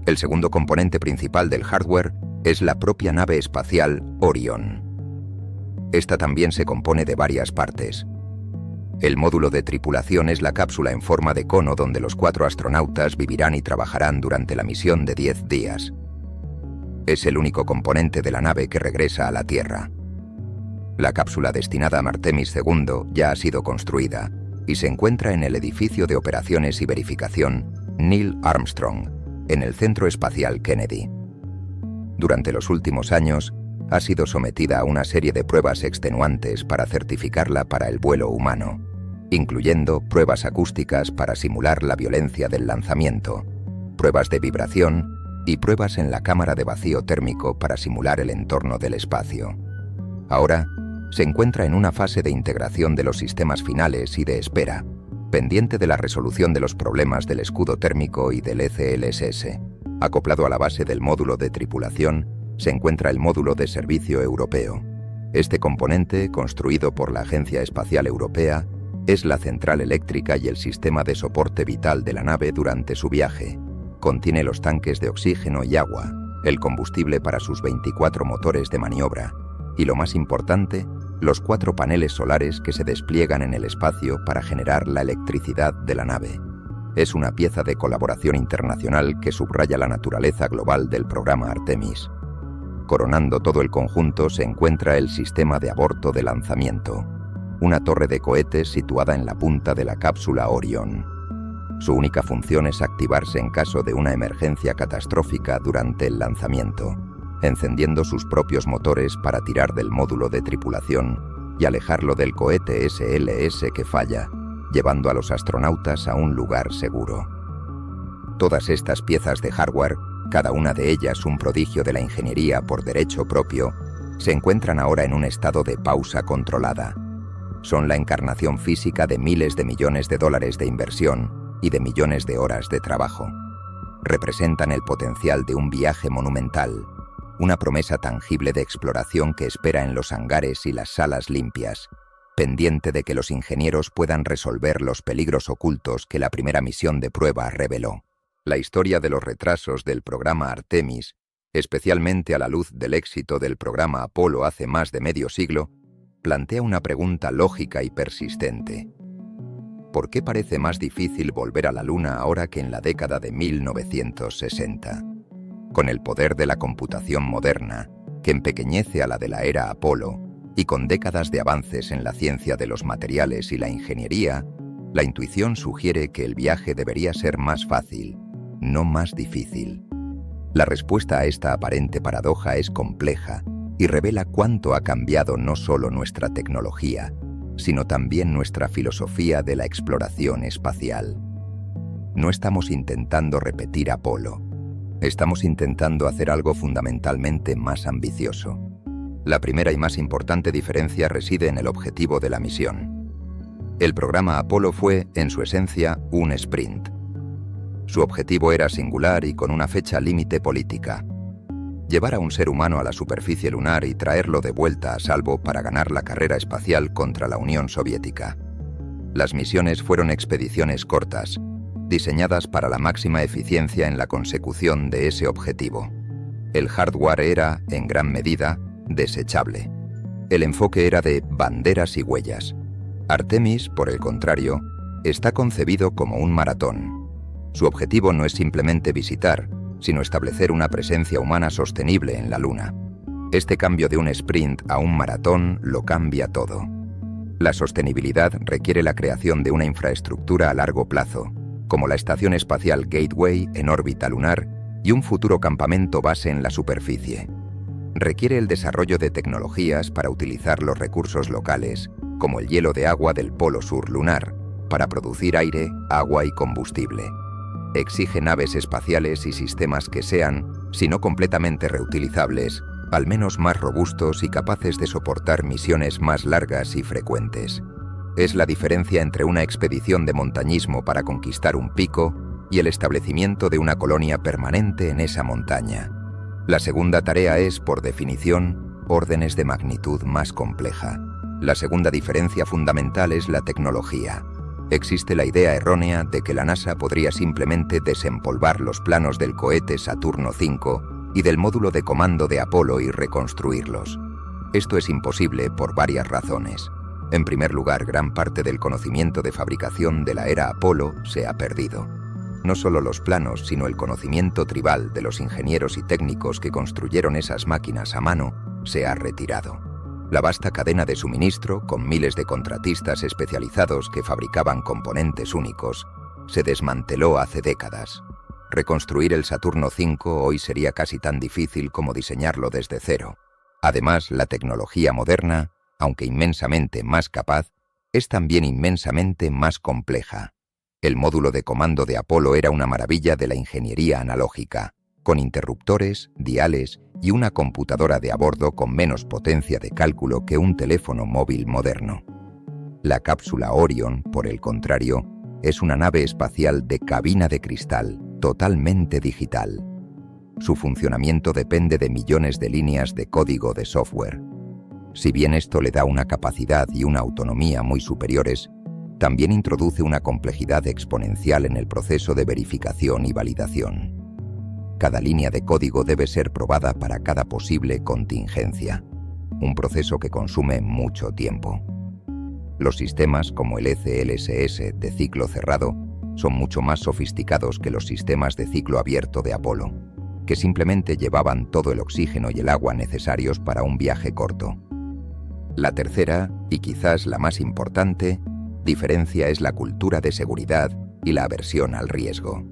El segundo componente principal del hardware es la propia nave espacial Orion. Esta también se compone de varias partes. El módulo de tripulación es la cápsula en forma de cono donde los 4 astronautas vivirán y trabajarán durante la misión de 10 días. Es el único componente de la nave que regresa a la Tierra. La cápsula destinada a Artemis II ya ha sido construida y se encuentra en el edificio de operaciones y verificación Neil Armstrong, en el Centro Espacial Kennedy. Durante los últimos años, ha sido sometida a una serie de pruebas extenuantes para certificarla para el vuelo humano, incluyendo pruebas acústicas para simular la violencia del lanzamiento, pruebas de vibración y pruebas en la cámara de vacío térmico para simular el entorno del espacio. Ahora, se encuentra en una fase de integración de los sistemas finales y de espera, pendiente de la resolución de los problemas del escudo térmico y del ECLSS. Acoplado a la base del módulo de tripulación, se encuentra el módulo de servicio europeo. Este componente, construido por la Agencia Espacial Europea, es la central eléctrica y el sistema de soporte vital de la nave durante su viaje. Contiene los tanques de oxígeno y agua, el combustible para sus 24 motores de maniobra y, lo más importante, los 4 paneles solares que se despliegan en el espacio para generar la electricidad de la nave. Es una pieza de colaboración internacional que subraya la naturaleza global del programa Artemis. Coronando todo el conjunto se encuentra el sistema de aborto de lanzamiento, una torre de cohetes situada en la punta de la cápsula Orion. Su única función es activarse en caso de una emergencia catastrófica durante el lanzamiento, encendiendo sus propios motores para tirar del módulo de tripulación y alejarlo del cohete SLS que falla, llevando a los astronautas a un lugar seguro. Todas estas piezas de hardware, cada una de ellas un prodigio de la ingeniería por derecho propio, se encuentran ahora en un estado de pausa controlada. Son la encarnación física de miles de millones de dólares de inversión y de millones de horas de trabajo. Representan el potencial de un viaje monumental, una promesa tangible de exploración que espera en los hangares y las salas limpias, pendiente de que los ingenieros puedan resolver los peligros ocultos que la primera misión de prueba reveló. La historia de los retrasos del programa Artemis, especialmente a la luz del éxito del programa Apolo hace más de medio siglo, plantea una pregunta lógica y persistente. ¿Por qué parece más difícil volver a la Luna ahora que en la década de 1960? Con el poder de la computación moderna, que empequeñece a la de la era Apolo, y con décadas de avances en la ciencia de los materiales y la ingeniería, la intuición sugiere que el viaje debería ser más fácil, no más difícil. La respuesta a esta aparente paradoja es compleja y revela cuánto ha cambiado no solo nuestra tecnología, sino también nuestra filosofía de la exploración espacial. No estamos intentando repetir Apolo. Estamos intentando hacer algo fundamentalmente más ambicioso. La primera y más importante diferencia reside en el objetivo de la misión. El programa Apolo fue, en su esencia, un sprint. Su objetivo era singular y con una fecha límite política: llevar a un ser humano a la superficie lunar y traerlo de vuelta a salvo para ganar la carrera espacial contra la Unión Soviética. Las misiones fueron expediciones cortas, diseñadas para la máxima eficiencia en la consecución de ese objetivo. El hardware era, en gran medida, desechable. El enfoque era de banderas y huellas. Artemis, por el contrario, está concebido como un maratón. Su objetivo no es simplemente visitar, sino establecer una presencia humana sostenible en la Luna. Este cambio de un sprint a un maratón lo cambia todo. La sostenibilidad requiere la creación de una infraestructura a largo plazo, como la Estación Espacial Gateway en órbita lunar y un futuro campamento base en la superficie. Requiere el desarrollo de tecnologías para utilizar los recursos locales, como el hielo de agua del Polo Sur lunar, para producir aire, agua y combustible. Exige naves espaciales y sistemas que sean, si no completamente reutilizables, al menos más robustos y capaces de soportar misiones más largas y frecuentes. Es la diferencia entre una expedición de montañismo para conquistar un pico y el establecimiento de una colonia permanente en esa montaña. La segunda tarea es, por definición, órdenes de magnitud más compleja. La segunda diferencia fundamental es la tecnología. Existe la idea errónea de que la NASA podría simplemente desempolvar los planos del cohete Saturno V y del módulo de comando de Apolo y reconstruirlos. Esto es imposible por varias razones. En primer lugar, gran parte del conocimiento de fabricación de la era Apolo se ha perdido. No solo los planos, sino el conocimiento tribal de los ingenieros y técnicos que construyeron esas máquinas a mano se ha retirado. La vasta cadena de suministro, con miles de contratistas especializados que fabricaban componentes únicos, se desmanteló hace décadas. Reconstruir el Saturno V hoy sería casi tan difícil como diseñarlo desde cero. Además, la tecnología moderna, aunque inmensamente más capaz, es también inmensamente más compleja. El módulo de comando de Apolo era una maravilla de la ingeniería analógica, con interruptores, diales y una computadora de a bordo con menos potencia de cálculo que un teléfono móvil moderno. La cápsula Orion, por el contrario, es una nave espacial de cabina de cristal, totalmente digital. Su funcionamiento depende de millones de líneas de código de software. Si bien esto le da una capacidad y una autonomía muy superiores, también introduce una complejidad exponencial en el proceso de verificación y validación. Cada línea de código debe ser probada para cada posible contingencia, un proceso que consume mucho tiempo. Los sistemas, como el ECLSS de ciclo cerrado, son mucho más sofisticados que los sistemas de ciclo abierto de Apolo, que simplemente llevaban todo el oxígeno y el agua necesarios para un viaje corto. La tercera, y quizás la más importante, diferencia es la cultura de seguridad y la aversión al riesgo.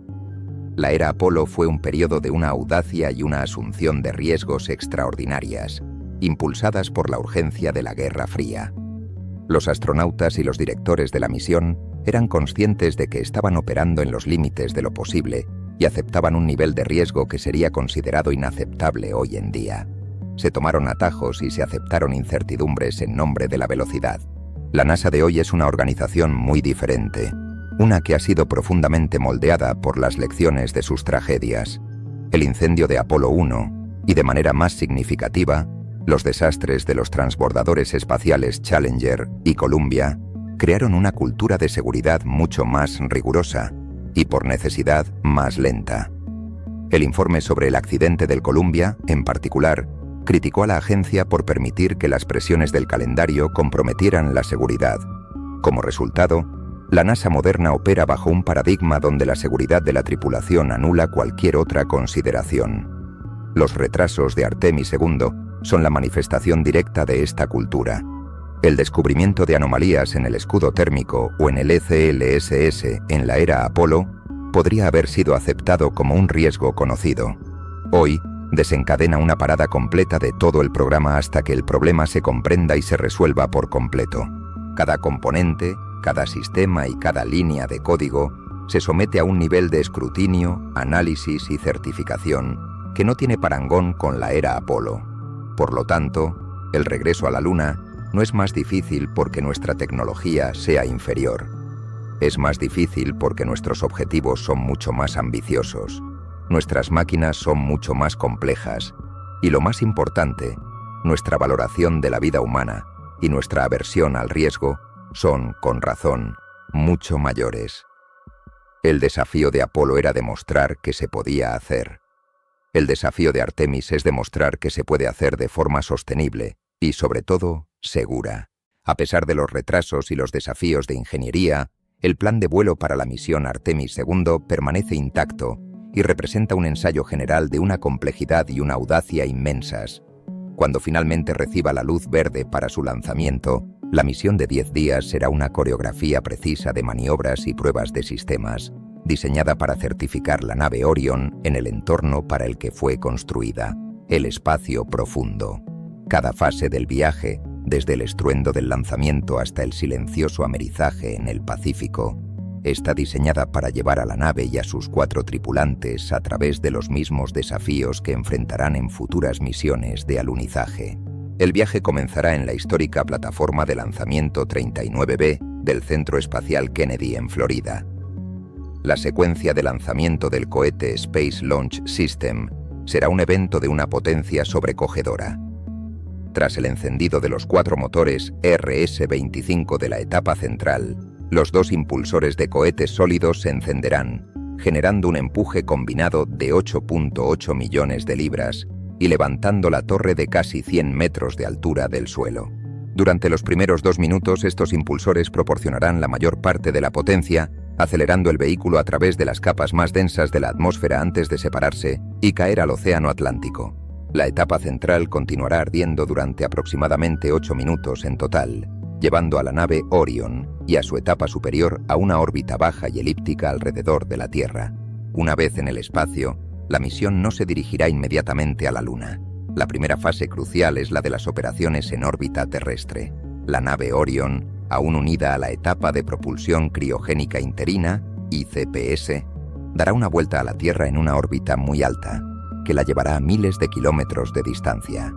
La era Apolo fue un periodo de una audacia y una asunción de riesgos extraordinarias, impulsadas por la urgencia de la Guerra Fría. Los astronautas y los directores de la misión eran conscientes de que estaban operando en los límites de lo posible y aceptaban un nivel de riesgo que sería considerado inaceptable hoy en día. Se tomaron atajos y se aceptaron incertidumbres en nombre de la velocidad. La NASA de hoy es una organización muy diferente, una que ha sido profundamente moldeada por las lecciones de sus tragedias. El incendio de Apolo 1 y, de manera más significativa, los desastres de los transbordadores espaciales Challenger y Columbia crearon una cultura de seguridad mucho más rigurosa y, por necesidad, más lenta. El informe sobre el accidente del Columbia, en particular, criticó a la agencia por permitir que las presiones del calendario comprometieran la seguridad. Como resultado, la NASA moderna opera bajo un paradigma donde la seguridad de la tripulación anula cualquier otra consideración. Los retrasos de Artemis II son la manifestación directa de esta cultura. El descubrimiento de anomalías en el escudo térmico o en el ECLSS en la era Apolo podría haber sido aceptado como un riesgo conocido. Hoy, desencadena una parada completa de todo el programa hasta que el problema se comprenda y se resuelva por completo. Cada componente, cada sistema y cada línea de código se somete a un nivel de escrutinio, análisis y certificación que no tiene parangón con la era Apolo. Por lo tanto, el regreso a la Luna no es más difícil porque nuestra tecnología sea inferior. Es más difícil porque nuestros objetivos son mucho más ambiciosos. Nuestras máquinas son mucho más complejas y, lo más importante, nuestra valoración de la vida humana y nuestra aversión al riesgo son, con razón, mucho mayores. El desafío de Apolo era demostrar que se podía hacer. El desafío de Artemis es demostrar que se puede hacer de forma sostenible y, sobre todo, segura. A pesar de los retrasos y los desafíos de ingeniería, el plan de vuelo para la misión Artemis II permanece intacto y representa un ensayo general de una complejidad y una audacia inmensas. Cuando finalmente reciba la luz verde para su lanzamiento, la misión de 10 días será una coreografía precisa de maniobras y pruebas de sistemas, diseñada para certificar la nave Orion en el entorno para el que fue construida, el espacio profundo. Cada fase del viaje, desde el estruendo del lanzamiento hasta el silencioso amerizaje en el Pacífico, está diseñada para llevar a la nave y a sus 4 tripulantes a través de los mismos desafíos que enfrentarán en futuras misiones de alunizaje. El viaje comenzará en la histórica plataforma de lanzamiento 39B del Centro Espacial Kennedy en Florida. La secuencia de lanzamiento del cohete Space Launch System será un evento de una potencia sobrecogedora. Tras el encendido de los 4 motores RS-25 de la etapa central, los 2 impulsores de cohetes sólidos se encenderán, generando un empuje combinado de 8.8 millones de libras y levantando la torre de casi 100 metros de altura del suelo. Durante los primeros 2 minutos, estos impulsores proporcionarán la mayor parte de la potencia, acelerando el vehículo a través de las capas más densas de la atmósfera antes de separarse y caer al Océano Atlántico. La etapa central continuará ardiendo durante aproximadamente 8 minutos en total, llevando a la nave Orion y a su etapa superior a una órbita baja y elíptica alrededor de la Tierra. Una vez en el espacio, la misión no se dirigirá inmediatamente a la Luna. La primera fase crucial es la de las operaciones en órbita terrestre. La nave Orion, aún unida a la etapa de propulsión criogénica interina, ICPS, dará una vuelta a la Tierra en una órbita muy alta, que la llevará a miles de kilómetros de distancia.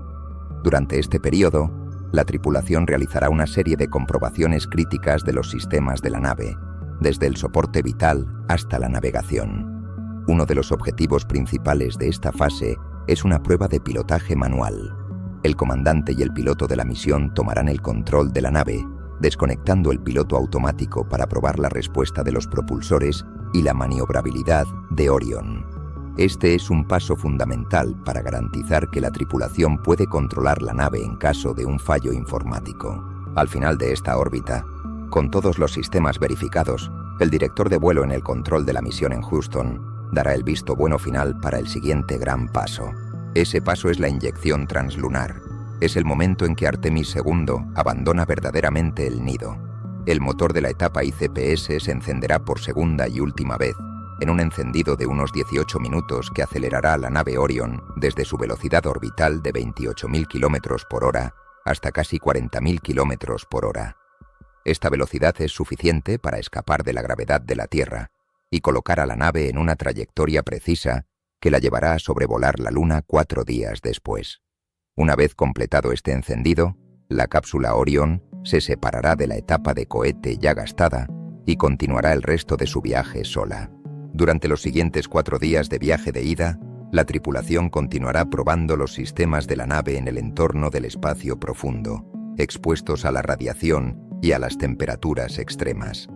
Durante este periodo, la tripulación realizará una serie de comprobaciones críticas de los sistemas de la nave, desde el soporte vital hasta la navegación. Uno de los objetivos principales de esta fase es una prueba de pilotaje manual. El comandante y el piloto de la misión tomarán el control de la nave, desconectando el piloto automático para probar la respuesta de los propulsores y la maniobrabilidad de Orion. Este es un paso fundamental para garantizar que la tripulación puede controlar la nave en caso de un fallo informático. Al final de esta órbita, con todos los sistemas verificados, el director de vuelo en el control de la misión en Houston dará el visto bueno final para el siguiente gran paso. Ese paso es la inyección translunar. Es el momento en que Artemis II abandona verdaderamente el nido. El motor de la etapa ICPS se encenderá por segunda y última vez, en un encendido de unos 18 minutos que acelerará a la nave Orion desde su velocidad orbital de 28.000 km por hora hasta casi 40.000 km por hora. Esta velocidad es suficiente para escapar de la gravedad de la Tierra y colocar a la nave en una trayectoria precisa que la llevará a sobrevolar la Luna 4 días después. Una vez completado este encendido, la cápsula Orion se separará de la etapa de cohete ya gastada y continuará el resto de su viaje sola. Durante los siguientes 4 días de viaje de ida, la tripulación continuará probando los sistemas de la nave en el entorno del espacio profundo, expuestos a la radiación y a las temperaturas extremas.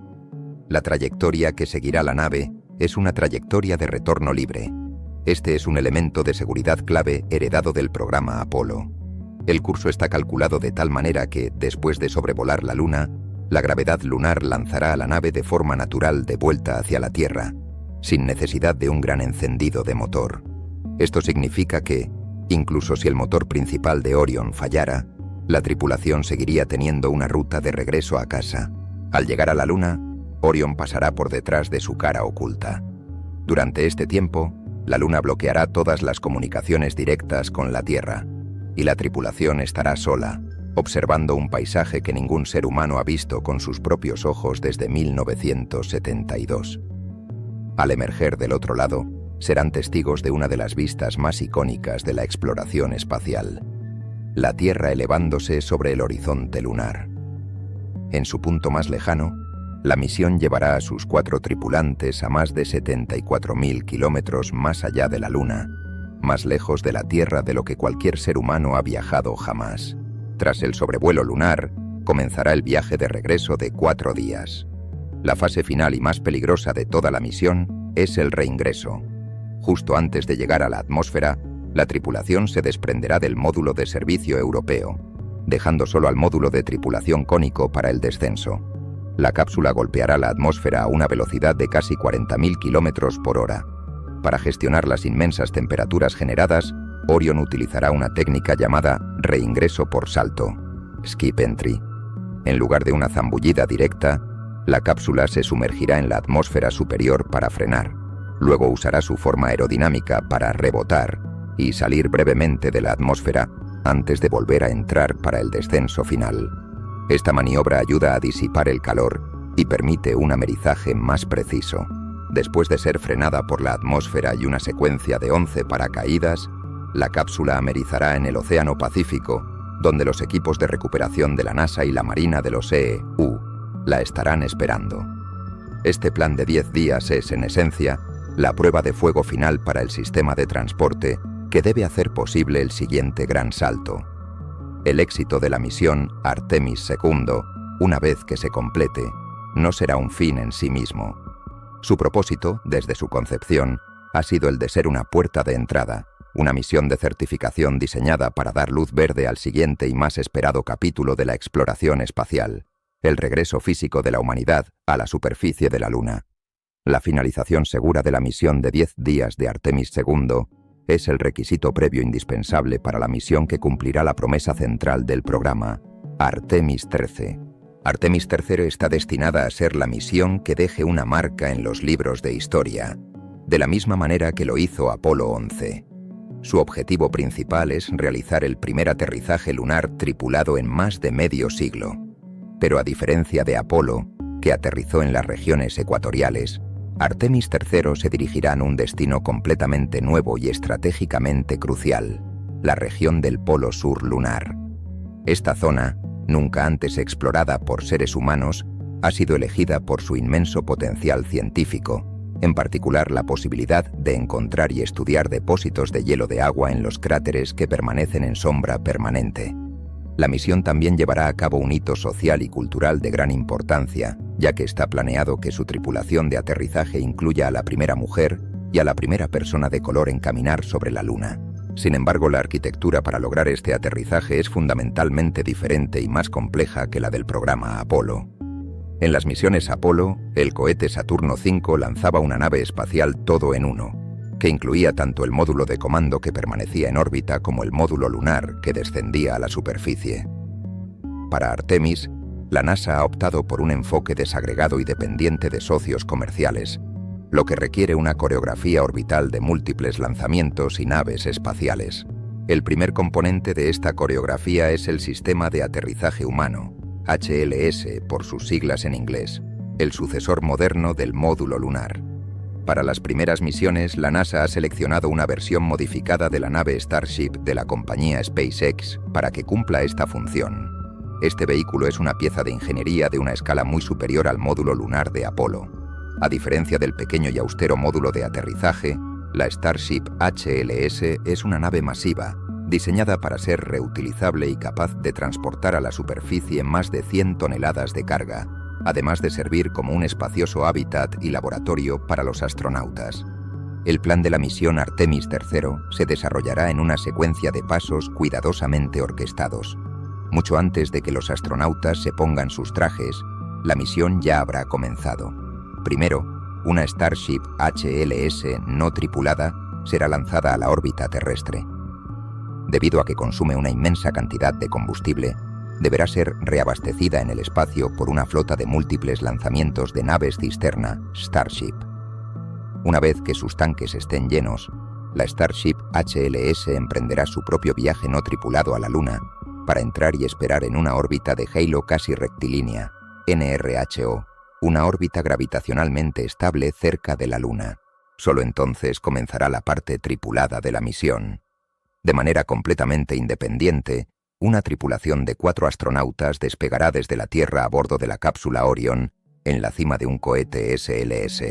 La trayectoria que seguirá la nave es una trayectoria de retorno libre. Este es un elemento de seguridad clave heredado del programa Apolo. El curso está calculado de tal manera que, después de sobrevolar la Luna, la gravedad lunar lanzará a la nave de forma natural de vuelta hacia la Tierra, sin necesidad de un gran encendido de motor. Esto significa que, incluso si el motor principal de Orion fallara, la tripulación seguiría teniendo una ruta de regreso a casa. Al llegar a la Luna, Orion pasará por detrás de su cara oculta. Durante este tiempo, la Luna bloqueará todas las comunicaciones directas con la Tierra, y la tripulación estará sola, observando un paisaje que ningún ser humano ha visto con sus propios ojos desde 1972. Al emerger del otro lado, serán testigos de una de las vistas más icónicas de la exploración espacial: la Tierra elevándose sobre el horizonte lunar. En su punto más lejano, la misión llevará a sus 4 tripulantes a más de 74.000 kilómetros más allá de la Luna, más lejos de la Tierra de lo que cualquier ser humano ha viajado jamás. Tras el sobrevuelo lunar, comenzará el viaje de regreso de 4 días. La fase final y más peligrosa de toda la misión es el reingreso. Justo antes de llegar a la atmósfera, la tripulación se desprenderá del módulo de servicio europeo, dejando solo al módulo de tripulación cónico para el descenso. La cápsula golpeará la atmósfera a una velocidad de casi 40.000 km por hora. Para gestionar las inmensas temperaturas generadas, Orion utilizará una técnica llamada reingreso por salto, skip entry. En lugar de una zambullida directa, la cápsula se sumergirá en la atmósfera superior para frenar. Luego usará su forma aerodinámica para rebotar y salir brevemente de la atmósfera antes de volver a entrar para el descenso final. Esta maniobra ayuda a disipar el calor y permite un amerizaje más preciso. Después de ser frenada por la atmósfera y una secuencia de 11 paracaídas, la cápsula amerizará en el Océano Pacífico, donde los equipos de recuperación de la NASA y la Marina de los EU la estarán esperando. Este plan de 10 días es, en esencia, la prueba de fuego final para el sistema de transporte que debe hacer posible el siguiente gran salto. El éxito de la misión Artemis II, una vez que se complete, no será un fin en sí mismo. Su propósito, desde su concepción, ha sido el de ser una puerta de entrada, una misión de certificación diseñada para dar luz verde al siguiente y más esperado capítulo de la exploración espacial, el regreso físico de la humanidad a la superficie de la Luna. La finalización segura de la misión de 10 días de Artemis II es el requisito previo indispensable para la misión que cumplirá la promesa central del programa, Artemis XIII. Artemis III está destinada a ser la misión que deje una marca en los libros de historia, de la misma manera que lo hizo Apolo 11. Su objetivo principal es realizar el primer aterrizaje lunar tripulado en más de medio siglo. Pero a diferencia de Apolo, que aterrizó en las regiones ecuatoriales, Artemis III se dirigirá a un destino completamente nuevo y estratégicamente crucial, la región del Polo Sur lunar. Esta zona, nunca antes explorada por seres humanos, ha sido elegida por su inmenso potencial científico, en particular la posibilidad de encontrar y estudiar depósitos de hielo de agua en los cráteres que permanecen en sombra permanente. La misión también llevará a cabo un hito social y cultural de gran importancia, ya que está planeado que su tripulación de aterrizaje incluya a la primera mujer y a la primera persona de color en caminar sobre la Luna. Sin embargo, la arquitectura para lograr este aterrizaje es fundamentalmente diferente y más compleja que la del programa Apolo. En las misiones Apolo, el cohete Saturno V lanzaba una nave espacial todo en uno, que incluía tanto el módulo de comando que permanecía en órbita como el módulo lunar que descendía a la superficie. Para Artemis, la NASA ha optado por un enfoque desagregado y dependiente de socios comerciales, lo que requiere una coreografía orbital de múltiples lanzamientos y naves espaciales. El primer componente de esta coreografía es el Sistema de Aterrizaje Humano, HLS por sus siglas en inglés, el sucesor moderno del módulo lunar. Para las primeras misiones, la NASA ha seleccionado una versión modificada de la nave Starship de la compañía SpaceX para que cumpla esta función. Este vehículo es una pieza de ingeniería de una escala muy superior al módulo lunar de Apolo. A diferencia del pequeño y austero módulo de aterrizaje, la Starship HLS es una nave masiva, diseñada para ser reutilizable y capaz de transportar a la superficie más de 100 toneladas de carga, además de servir como un espacioso hábitat y laboratorio para los astronautas. El plan de la misión Artemis III se desarrollará en una secuencia de pasos cuidadosamente orquestados. Mucho antes de que los astronautas se pongan sus trajes, la misión ya habrá comenzado. Primero, una Starship HLS no tripulada será lanzada a la órbita terrestre. Debido a que consume una inmensa cantidad de combustible, deberá ser reabastecida en el espacio por una flota de múltiples lanzamientos de naves cisterna Starship. Una vez que sus tanques estén llenos, la Starship HLS emprenderá su propio viaje no tripulado a la Luna para entrar y esperar en una órbita de halo casi rectilínea, NRHO, una órbita gravitacionalmente estable cerca de la Luna. Solo entonces comenzará la parte tripulada de la misión. De manera completamente independiente, una tripulación de 4 astronautas despegará desde la Tierra a bordo de la cápsula Orion en la cima de un cohete SLS.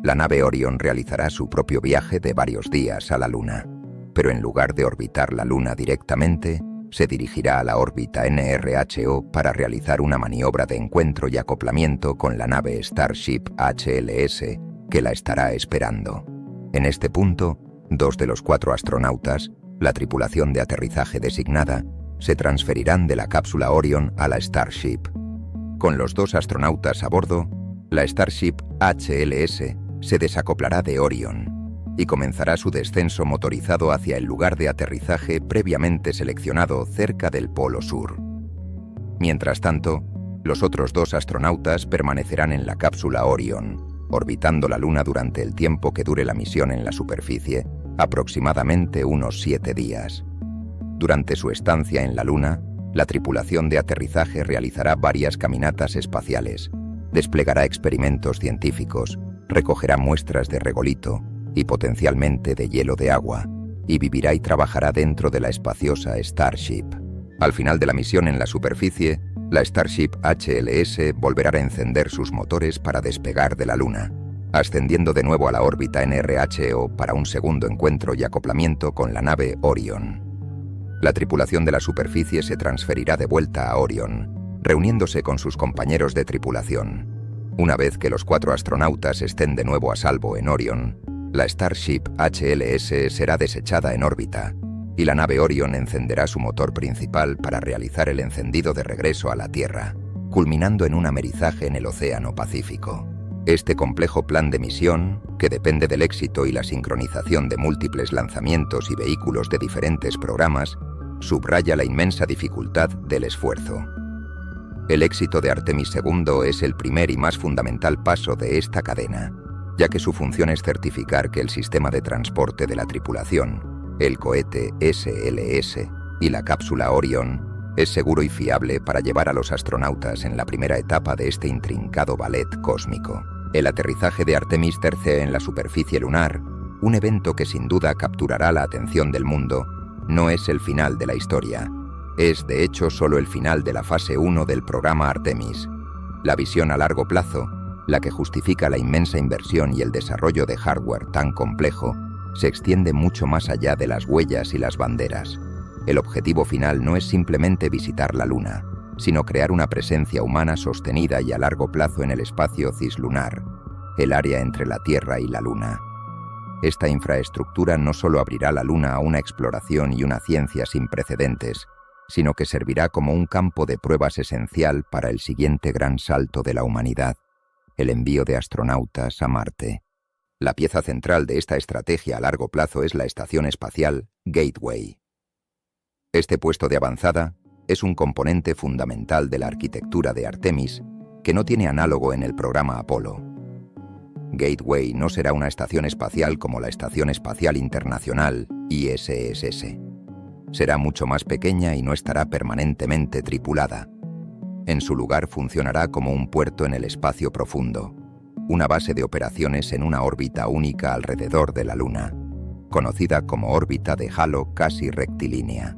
La nave Orion realizará su propio viaje de varios días a la Luna, pero en lugar de orbitar la Luna directamente, se dirigirá a la órbita NRHO para realizar una maniobra de encuentro y acoplamiento con la nave Starship HLS que la estará esperando. En este punto, 2 de los 4 astronautas, la tripulación de aterrizaje designada, se transferirán de la cápsula Orion a la Starship. Con los 2 astronautas a bordo, la Starship HLS se desacoplará de Orion y comenzará su descenso motorizado hacia el lugar de aterrizaje previamente seleccionado cerca del Polo Sur. Mientras tanto, los otros 2 astronautas permanecerán en la cápsula Orion, orbitando la Luna durante el tiempo que dure la misión en la superficie, aproximadamente unos 7 días. Durante su estancia en la Luna, la tripulación de aterrizaje realizará varias caminatas espaciales, desplegará experimentos científicos, recogerá muestras de regolito y potencialmente de hielo de agua, y vivirá y trabajará dentro de la espaciosa Starship. Al final de la misión en la superficie, la Starship HLS volverá a encender sus motores para despegar de la Luna, ascendiendo de nuevo a la órbita NRHO para un segundo encuentro y acoplamiento con la nave Orion. La tripulación de la superficie se transferirá de vuelta a Orion, reuniéndose con sus compañeros de tripulación. Una vez que los 4 astronautas estén de nuevo a salvo en Orion, la Starship HLS será desechada en órbita y la nave Orion encenderá su motor principal para realizar el encendido de regreso a la Tierra, culminando en un amerizaje en el Océano Pacífico. Este complejo plan de misión, que depende del éxito y la sincronización de múltiples lanzamientos y vehículos de diferentes programas, subraya la inmensa dificultad del esfuerzo. El éxito de Artemis II es el primer y más fundamental paso de esta cadena, ya que su función es certificar que el sistema de transporte de la tripulación, el cohete SLS y la cápsula Orion es seguro y fiable para llevar a los astronautas en la primera etapa de este intrincado ballet cósmico. El aterrizaje de Artemis III en la superficie lunar, un evento que sin duda capturará la atención del mundo, no es el final de la historia. Es, de hecho, solo el final de la fase 1 del programa Artemis. La visión a largo plazo, la que justifica la inmensa inversión y el desarrollo de hardware tan complejo, se extiende mucho más allá de las huellas y las banderas. El objetivo final no es simplemente visitar la Luna, sino crear una presencia humana sostenida y a largo plazo en el espacio cislunar, el área entre la Tierra y la Luna. Esta infraestructura no solo abrirá la Luna a una exploración y una ciencia sin precedentes, sino que servirá como un campo de pruebas esencial para el siguiente gran salto de la humanidad, el envío de astronautas a Marte. La pieza central de esta estrategia a largo plazo es la estación espacial Gateway. Este puesto de avanzada es un componente fundamental de la arquitectura de Artemis que no tiene análogo en el programa Apolo. Gateway no será una estación espacial como la Estación Espacial Internacional, ISS. Será mucho más pequeña y no estará permanentemente tripulada. En su lugar funcionará como un puerto en el espacio profundo, una base de operaciones en una órbita única alrededor de la Luna, conocida como órbita de halo casi rectilínea.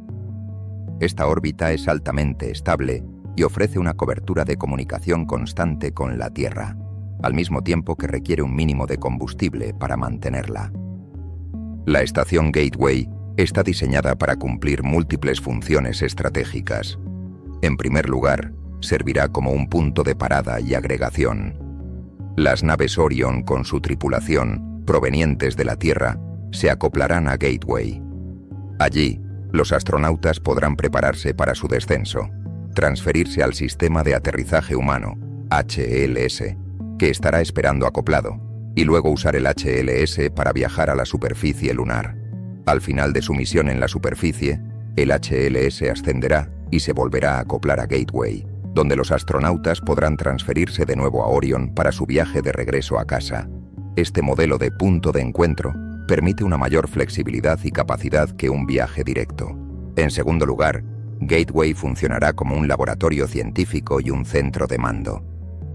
Esta órbita es altamente estable y ofrece una cobertura de comunicación constante con la Tierra, al mismo tiempo que requiere un mínimo de combustible para mantenerla. La estación Gateway está diseñada para cumplir múltiples funciones estratégicas. En primer lugar, servirá como un punto de parada y agregación. Las naves Orion con su tripulación, provenientes de la Tierra, se acoplarán a Gateway. Allí, los astronautas podrán prepararse para su descenso, transferirse al sistema de aterrizaje humano, HLS, que estará esperando acoplado, y luego usar el HLS para viajar a la superficie lunar. Al final de su misión en la superficie, el HLS ascenderá y se volverá a acoplar a Gateway, donde los astronautas podrán transferirse de nuevo a Orion para su viaje de regreso a casa. Este modelo de punto de encuentro permite una mayor flexibilidad y capacidad que un viaje directo. En segundo lugar, Gateway funcionará como un laboratorio científico y un centro de mando.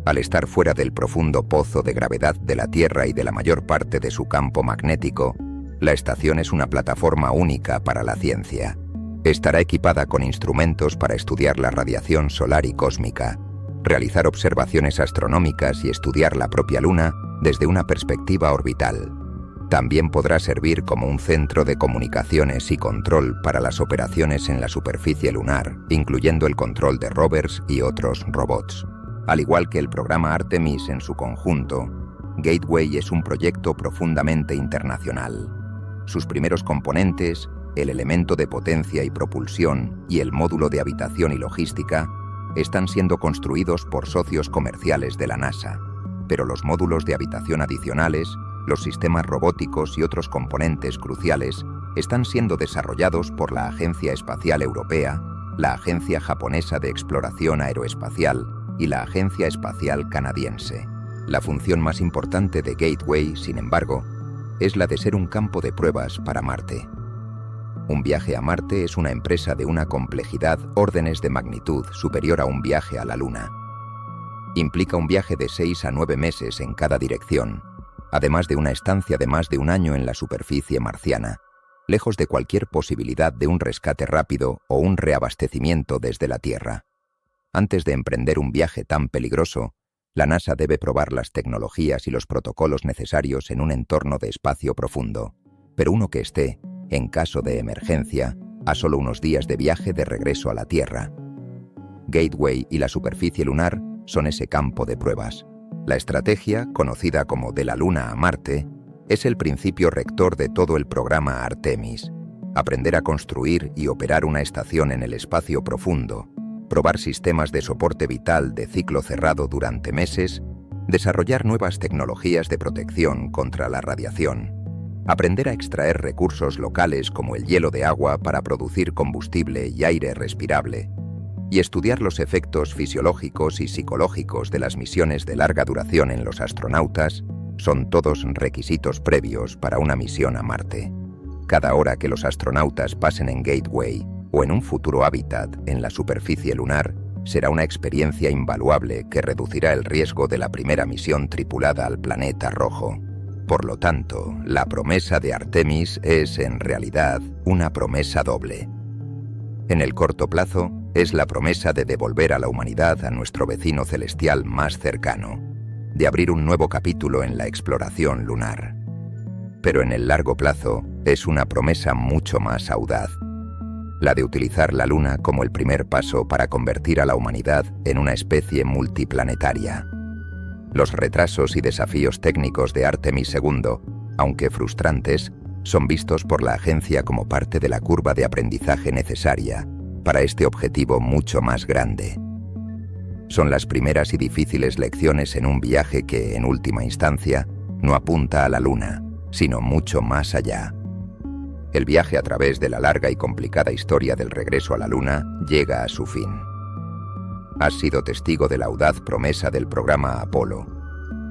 Al estar fuera del profundo pozo de gravedad de la Tierra y de la mayor parte de su campo magnético, la estación es una plataforma única para la ciencia. Estará equipada con instrumentos para estudiar la radiación solar y cósmica, realizar observaciones astronómicas y estudiar la propia Luna desde una perspectiva orbital. También podrá servir como un centro de comunicaciones y control para las operaciones en la superficie lunar, incluyendo el control de rovers y otros robots. Al igual que el programa Artemis en su conjunto, Gateway es un proyecto profundamente internacional. Sus primeros componentes, el elemento de potencia y propulsión y el módulo de habitación y logística, están siendo construidos por socios comerciales de la NASA, pero los módulos de habitación adicionales, los sistemas robóticos y otros componentes cruciales están siendo desarrollados por la Agencia Espacial Europea, la Agencia Japonesa de Exploración Aeroespacial y la Agencia Espacial Canadiense. La función más importante de Gateway, sin embargo, es la de ser un campo de pruebas para Marte. Un viaje a Marte es una empresa de una complejidad órdenes de magnitud superior a un viaje a la Luna. Implica un viaje de 6 a 9 meses en cada dirección, además de una estancia de más de un año en la superficie marciana, lejos de cualquier posibilidad de un rescate rápido o un reabastecimiento desde la Tierra. Antes de emprender un viaje tan peligroso, la NASA debe probar las tecnologías y los protocolos necesarios en un entorno de espacio profundo, pero uno que esté, en caso de emergencia, a solo unos días de viaje de regreso a la Tierra. Gateway y la superficie lunar son ese campo de pruebas. La estrategia, conocida como de la Luna a Marte, es el principio rector de todo el programa Artemis. Aprender a construir y operar una estación en el espacio profundo, probar sistemas de soporte vital de ciclo cerrado durante meses, desarrollar nuevas tecnologías de protección contra la radiación, aprender a extraer recursos locales como el hielo de agua para producir combustible y aire respirable, y estudiar los efectos fisiológicos y psicológicos de las misiones de larga duración en los astronautas, son todos requisitos previos para una misión a Marte. Cada hora que los astronautas pasen en Gateway o en un futuro hábitat en la superficie lunar será una experiencia invaluable que reducirá el riesgo de la primera misión tripulada al planeta rojo. Por lo tanto, la promesa de Artemis es, en realidad, una promesa doble. En el corto plazo, es la promesa de devolver a la humanidad a nuestro vecino celestial más cercano, de abrir un nuevo capítulo en la exploración lunar. Pero en el largo plazo, es una promesa mucho más audaz, la de utilizar la Luna como el primer paso para convertir a la humanidad en una especie multiplanetaria. Los retrasos y desafíos técnicos de Artemis II, aunque frustrantes, son vistos por la agencia como parte de la curva de aprendizaje necesaria para este objetivo mucho más grande. Son las primeras y difíciles lecciones en un viaje que, en última instancia, no apunta a la Luna, sino mucho más allá. El viaje a través de la larga y complicada historia del regreso a la Luna llega a su fin. Has sido testigo de la audaz promesa del programa Apolo.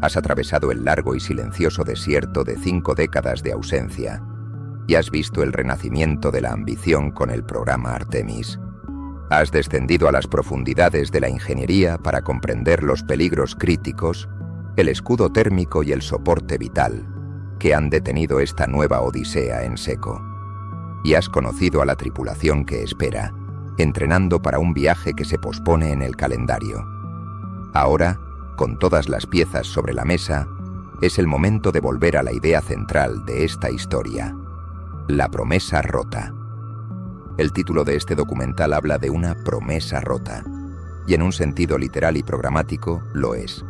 Has atravesado el largo y silencioso desierto de 5 décadas de ausencia y has visto el renacimiento de la ambición con el programa Artemis. Has descendido a las profundidades de la ingeniería para comprender los peligros críticos, el escudo térmico y el soporte vital que han detenido esta nueva odisea en seco. Y has conocido a la tripulación que espera, entrenando para un viaje que se pospone en el calendario. Ahora, con todas las piezas sobre la mesa, es el momento de volver a la idea central de esta historia: la promesa rota. El título de este documental habla de una promesa rota, y en un sentido literal y programático lo es.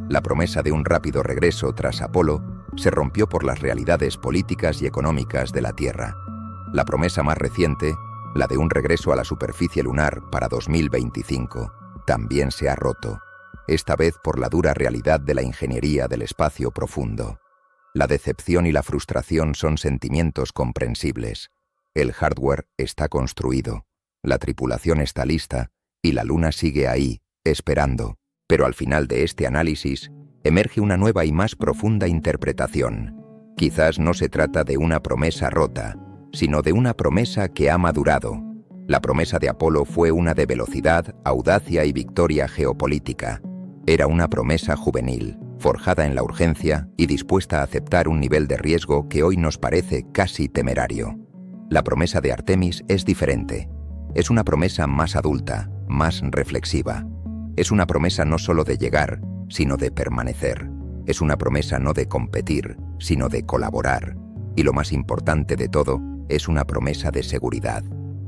La promesa de un rápido regreso tras Apolo se rompió por las realidades políticas y económicas de la Tierra. La promesa más reciente, la de un regreso a la superficie lunar para 2025, también se ha roto, esta vez por la dura realidad de la ingeniería del espacio profundo. La decepción y la frustración son sentimientos comprensibles. El hardware está construido, la tripulación está lista y la Luna sigue ahí, esperando. Pero al final de este análisis, emerge una nueva y más profunda interpretación. Quizás no se trata de una promesa rota, sino de una promesa que ha madurado. La promesa de Apolo fue una de velocidad, audacia y victoria geopolítica. Era una promesa juvenil, forjada en la urgencia y dispuesta a aceptar un nivel de riesgo que hoy nos parece casi temerario. La promesa de Artemis es diferente. Es una promesa más adulta, más reflexiva. Es una promesa no solo de llegar, sino de permanecer. Es una promesa no de competir, sino de colaborar. Y lo más importante de todo, es una promesa de seguridad.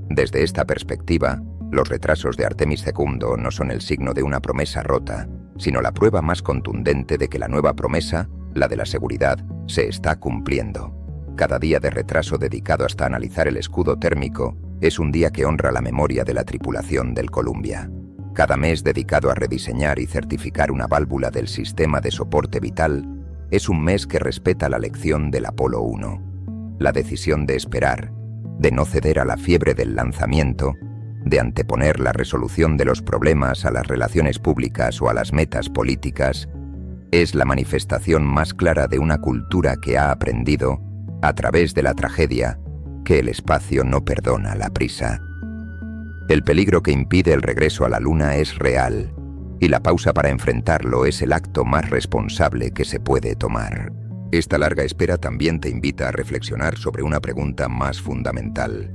Desde esta perspectiva, los retrasos de Artemis II no son el signo de una promesa rota, sino la prueba más contundente de que la nueva promesa, la de la seguridad, se está cumpliendo. Cada día de retraso dedicado hasta analizar el escudo térmico es un día que honra la memoria de la tripulación del Columbia. Cada mes dedicado a rediseñar y certificar una válvula del sistema de soporte vital es un mes que respeta la lección del Apolo 1. La decisión de esperar, de no ceder a la fiebre del lanzamiento, de anteponer la resolución de los problemas a las relaciones públicas o a las metas políticas, es la manifestación más clara de una cultura que ha aprendido, a través de la tragedia, que el espacio no perdona la prisa. El peligro que impide el regreso a la Luna es real, y la pausa para enfrentarlo es el acto más responsable que se puede tomar. Esta larga espera también te invita a reflexionar sobre una pregunta más fundamental.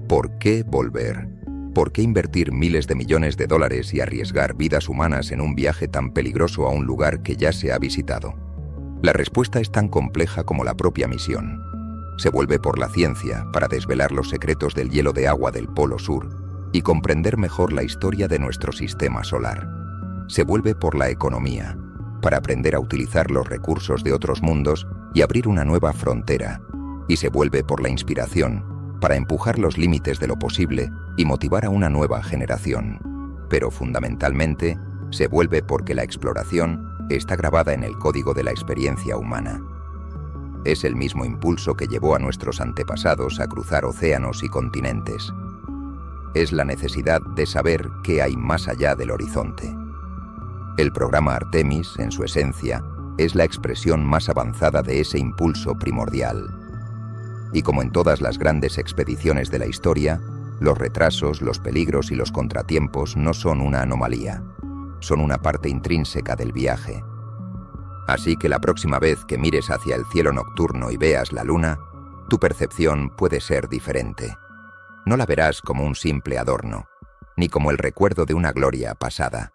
¿Por qué volver? ¿Por qué invertir miles de millones de dólares y arriesgar vidas humanas en un viaje tan peligroso a un lugar que ya se ha visitado? La respuesta es tan compleja como la propia misión. Se vuelve por la ciencia para desvelar los secretos del hielo de agua del Polo Sur y comprender mejor la historia de nuestro sistema solar. Se vuelve por la economía, para aprender a utilizar los recursos de otros mundos y abrir una nueva frontera. Y se vuelve por la inspiración, para empujar los límites de lo posible y motivar a una nueva generación. Pero fundamentalmente, se vuelve porque la exploración está grabada en el código de la experiencia humana. Es el mismo impulso que llevó a nuestros antepasados a cruzar océanos y continentes. Es la necesidad de saber qué hay más allá del horizonte. El programa Artemis, en su esencia, es la expresión más avanzada de ese impulso primordial. Y como en todas las grandes expediciones de la historia, los retrasos, los peligros y los contratiempos no son una anomalía, son una parte intrínseca del viaje. Así que la próxima vez que mires hacia el cielo nocturno y veas la luna, tu percepción puede ser diferente. No la verás como un simple adorno, ni como el recuerdo de una gloria pasada.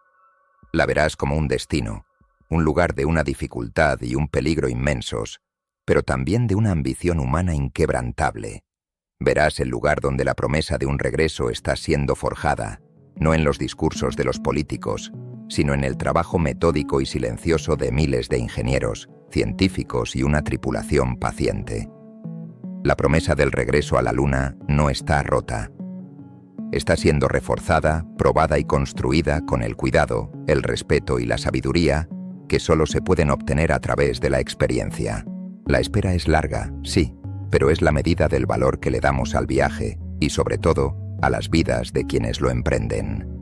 La verás como un destino, un lugar de una dificultad y un peligro inmensos, pero también de una ambición humana inquebrantable. Verás el lugar donde la promesa de un regreso está siendo forjada, no en los discursos de los políticos, sino en el trabajo metódico y silencioso de miles de ingenieros, científicos y una tripulación paciente. La promesa del regreso a la Luna no está rota. Está siendo reforzada, probada y construida con el cuidado, el respeto y la sabiduría que solo se pueden obtener a través de la experiencia. La espera es larga, sí, pero es la medida del valor que le damos al viaje y, sobre todo, a las vidas de quienes lo emprenden.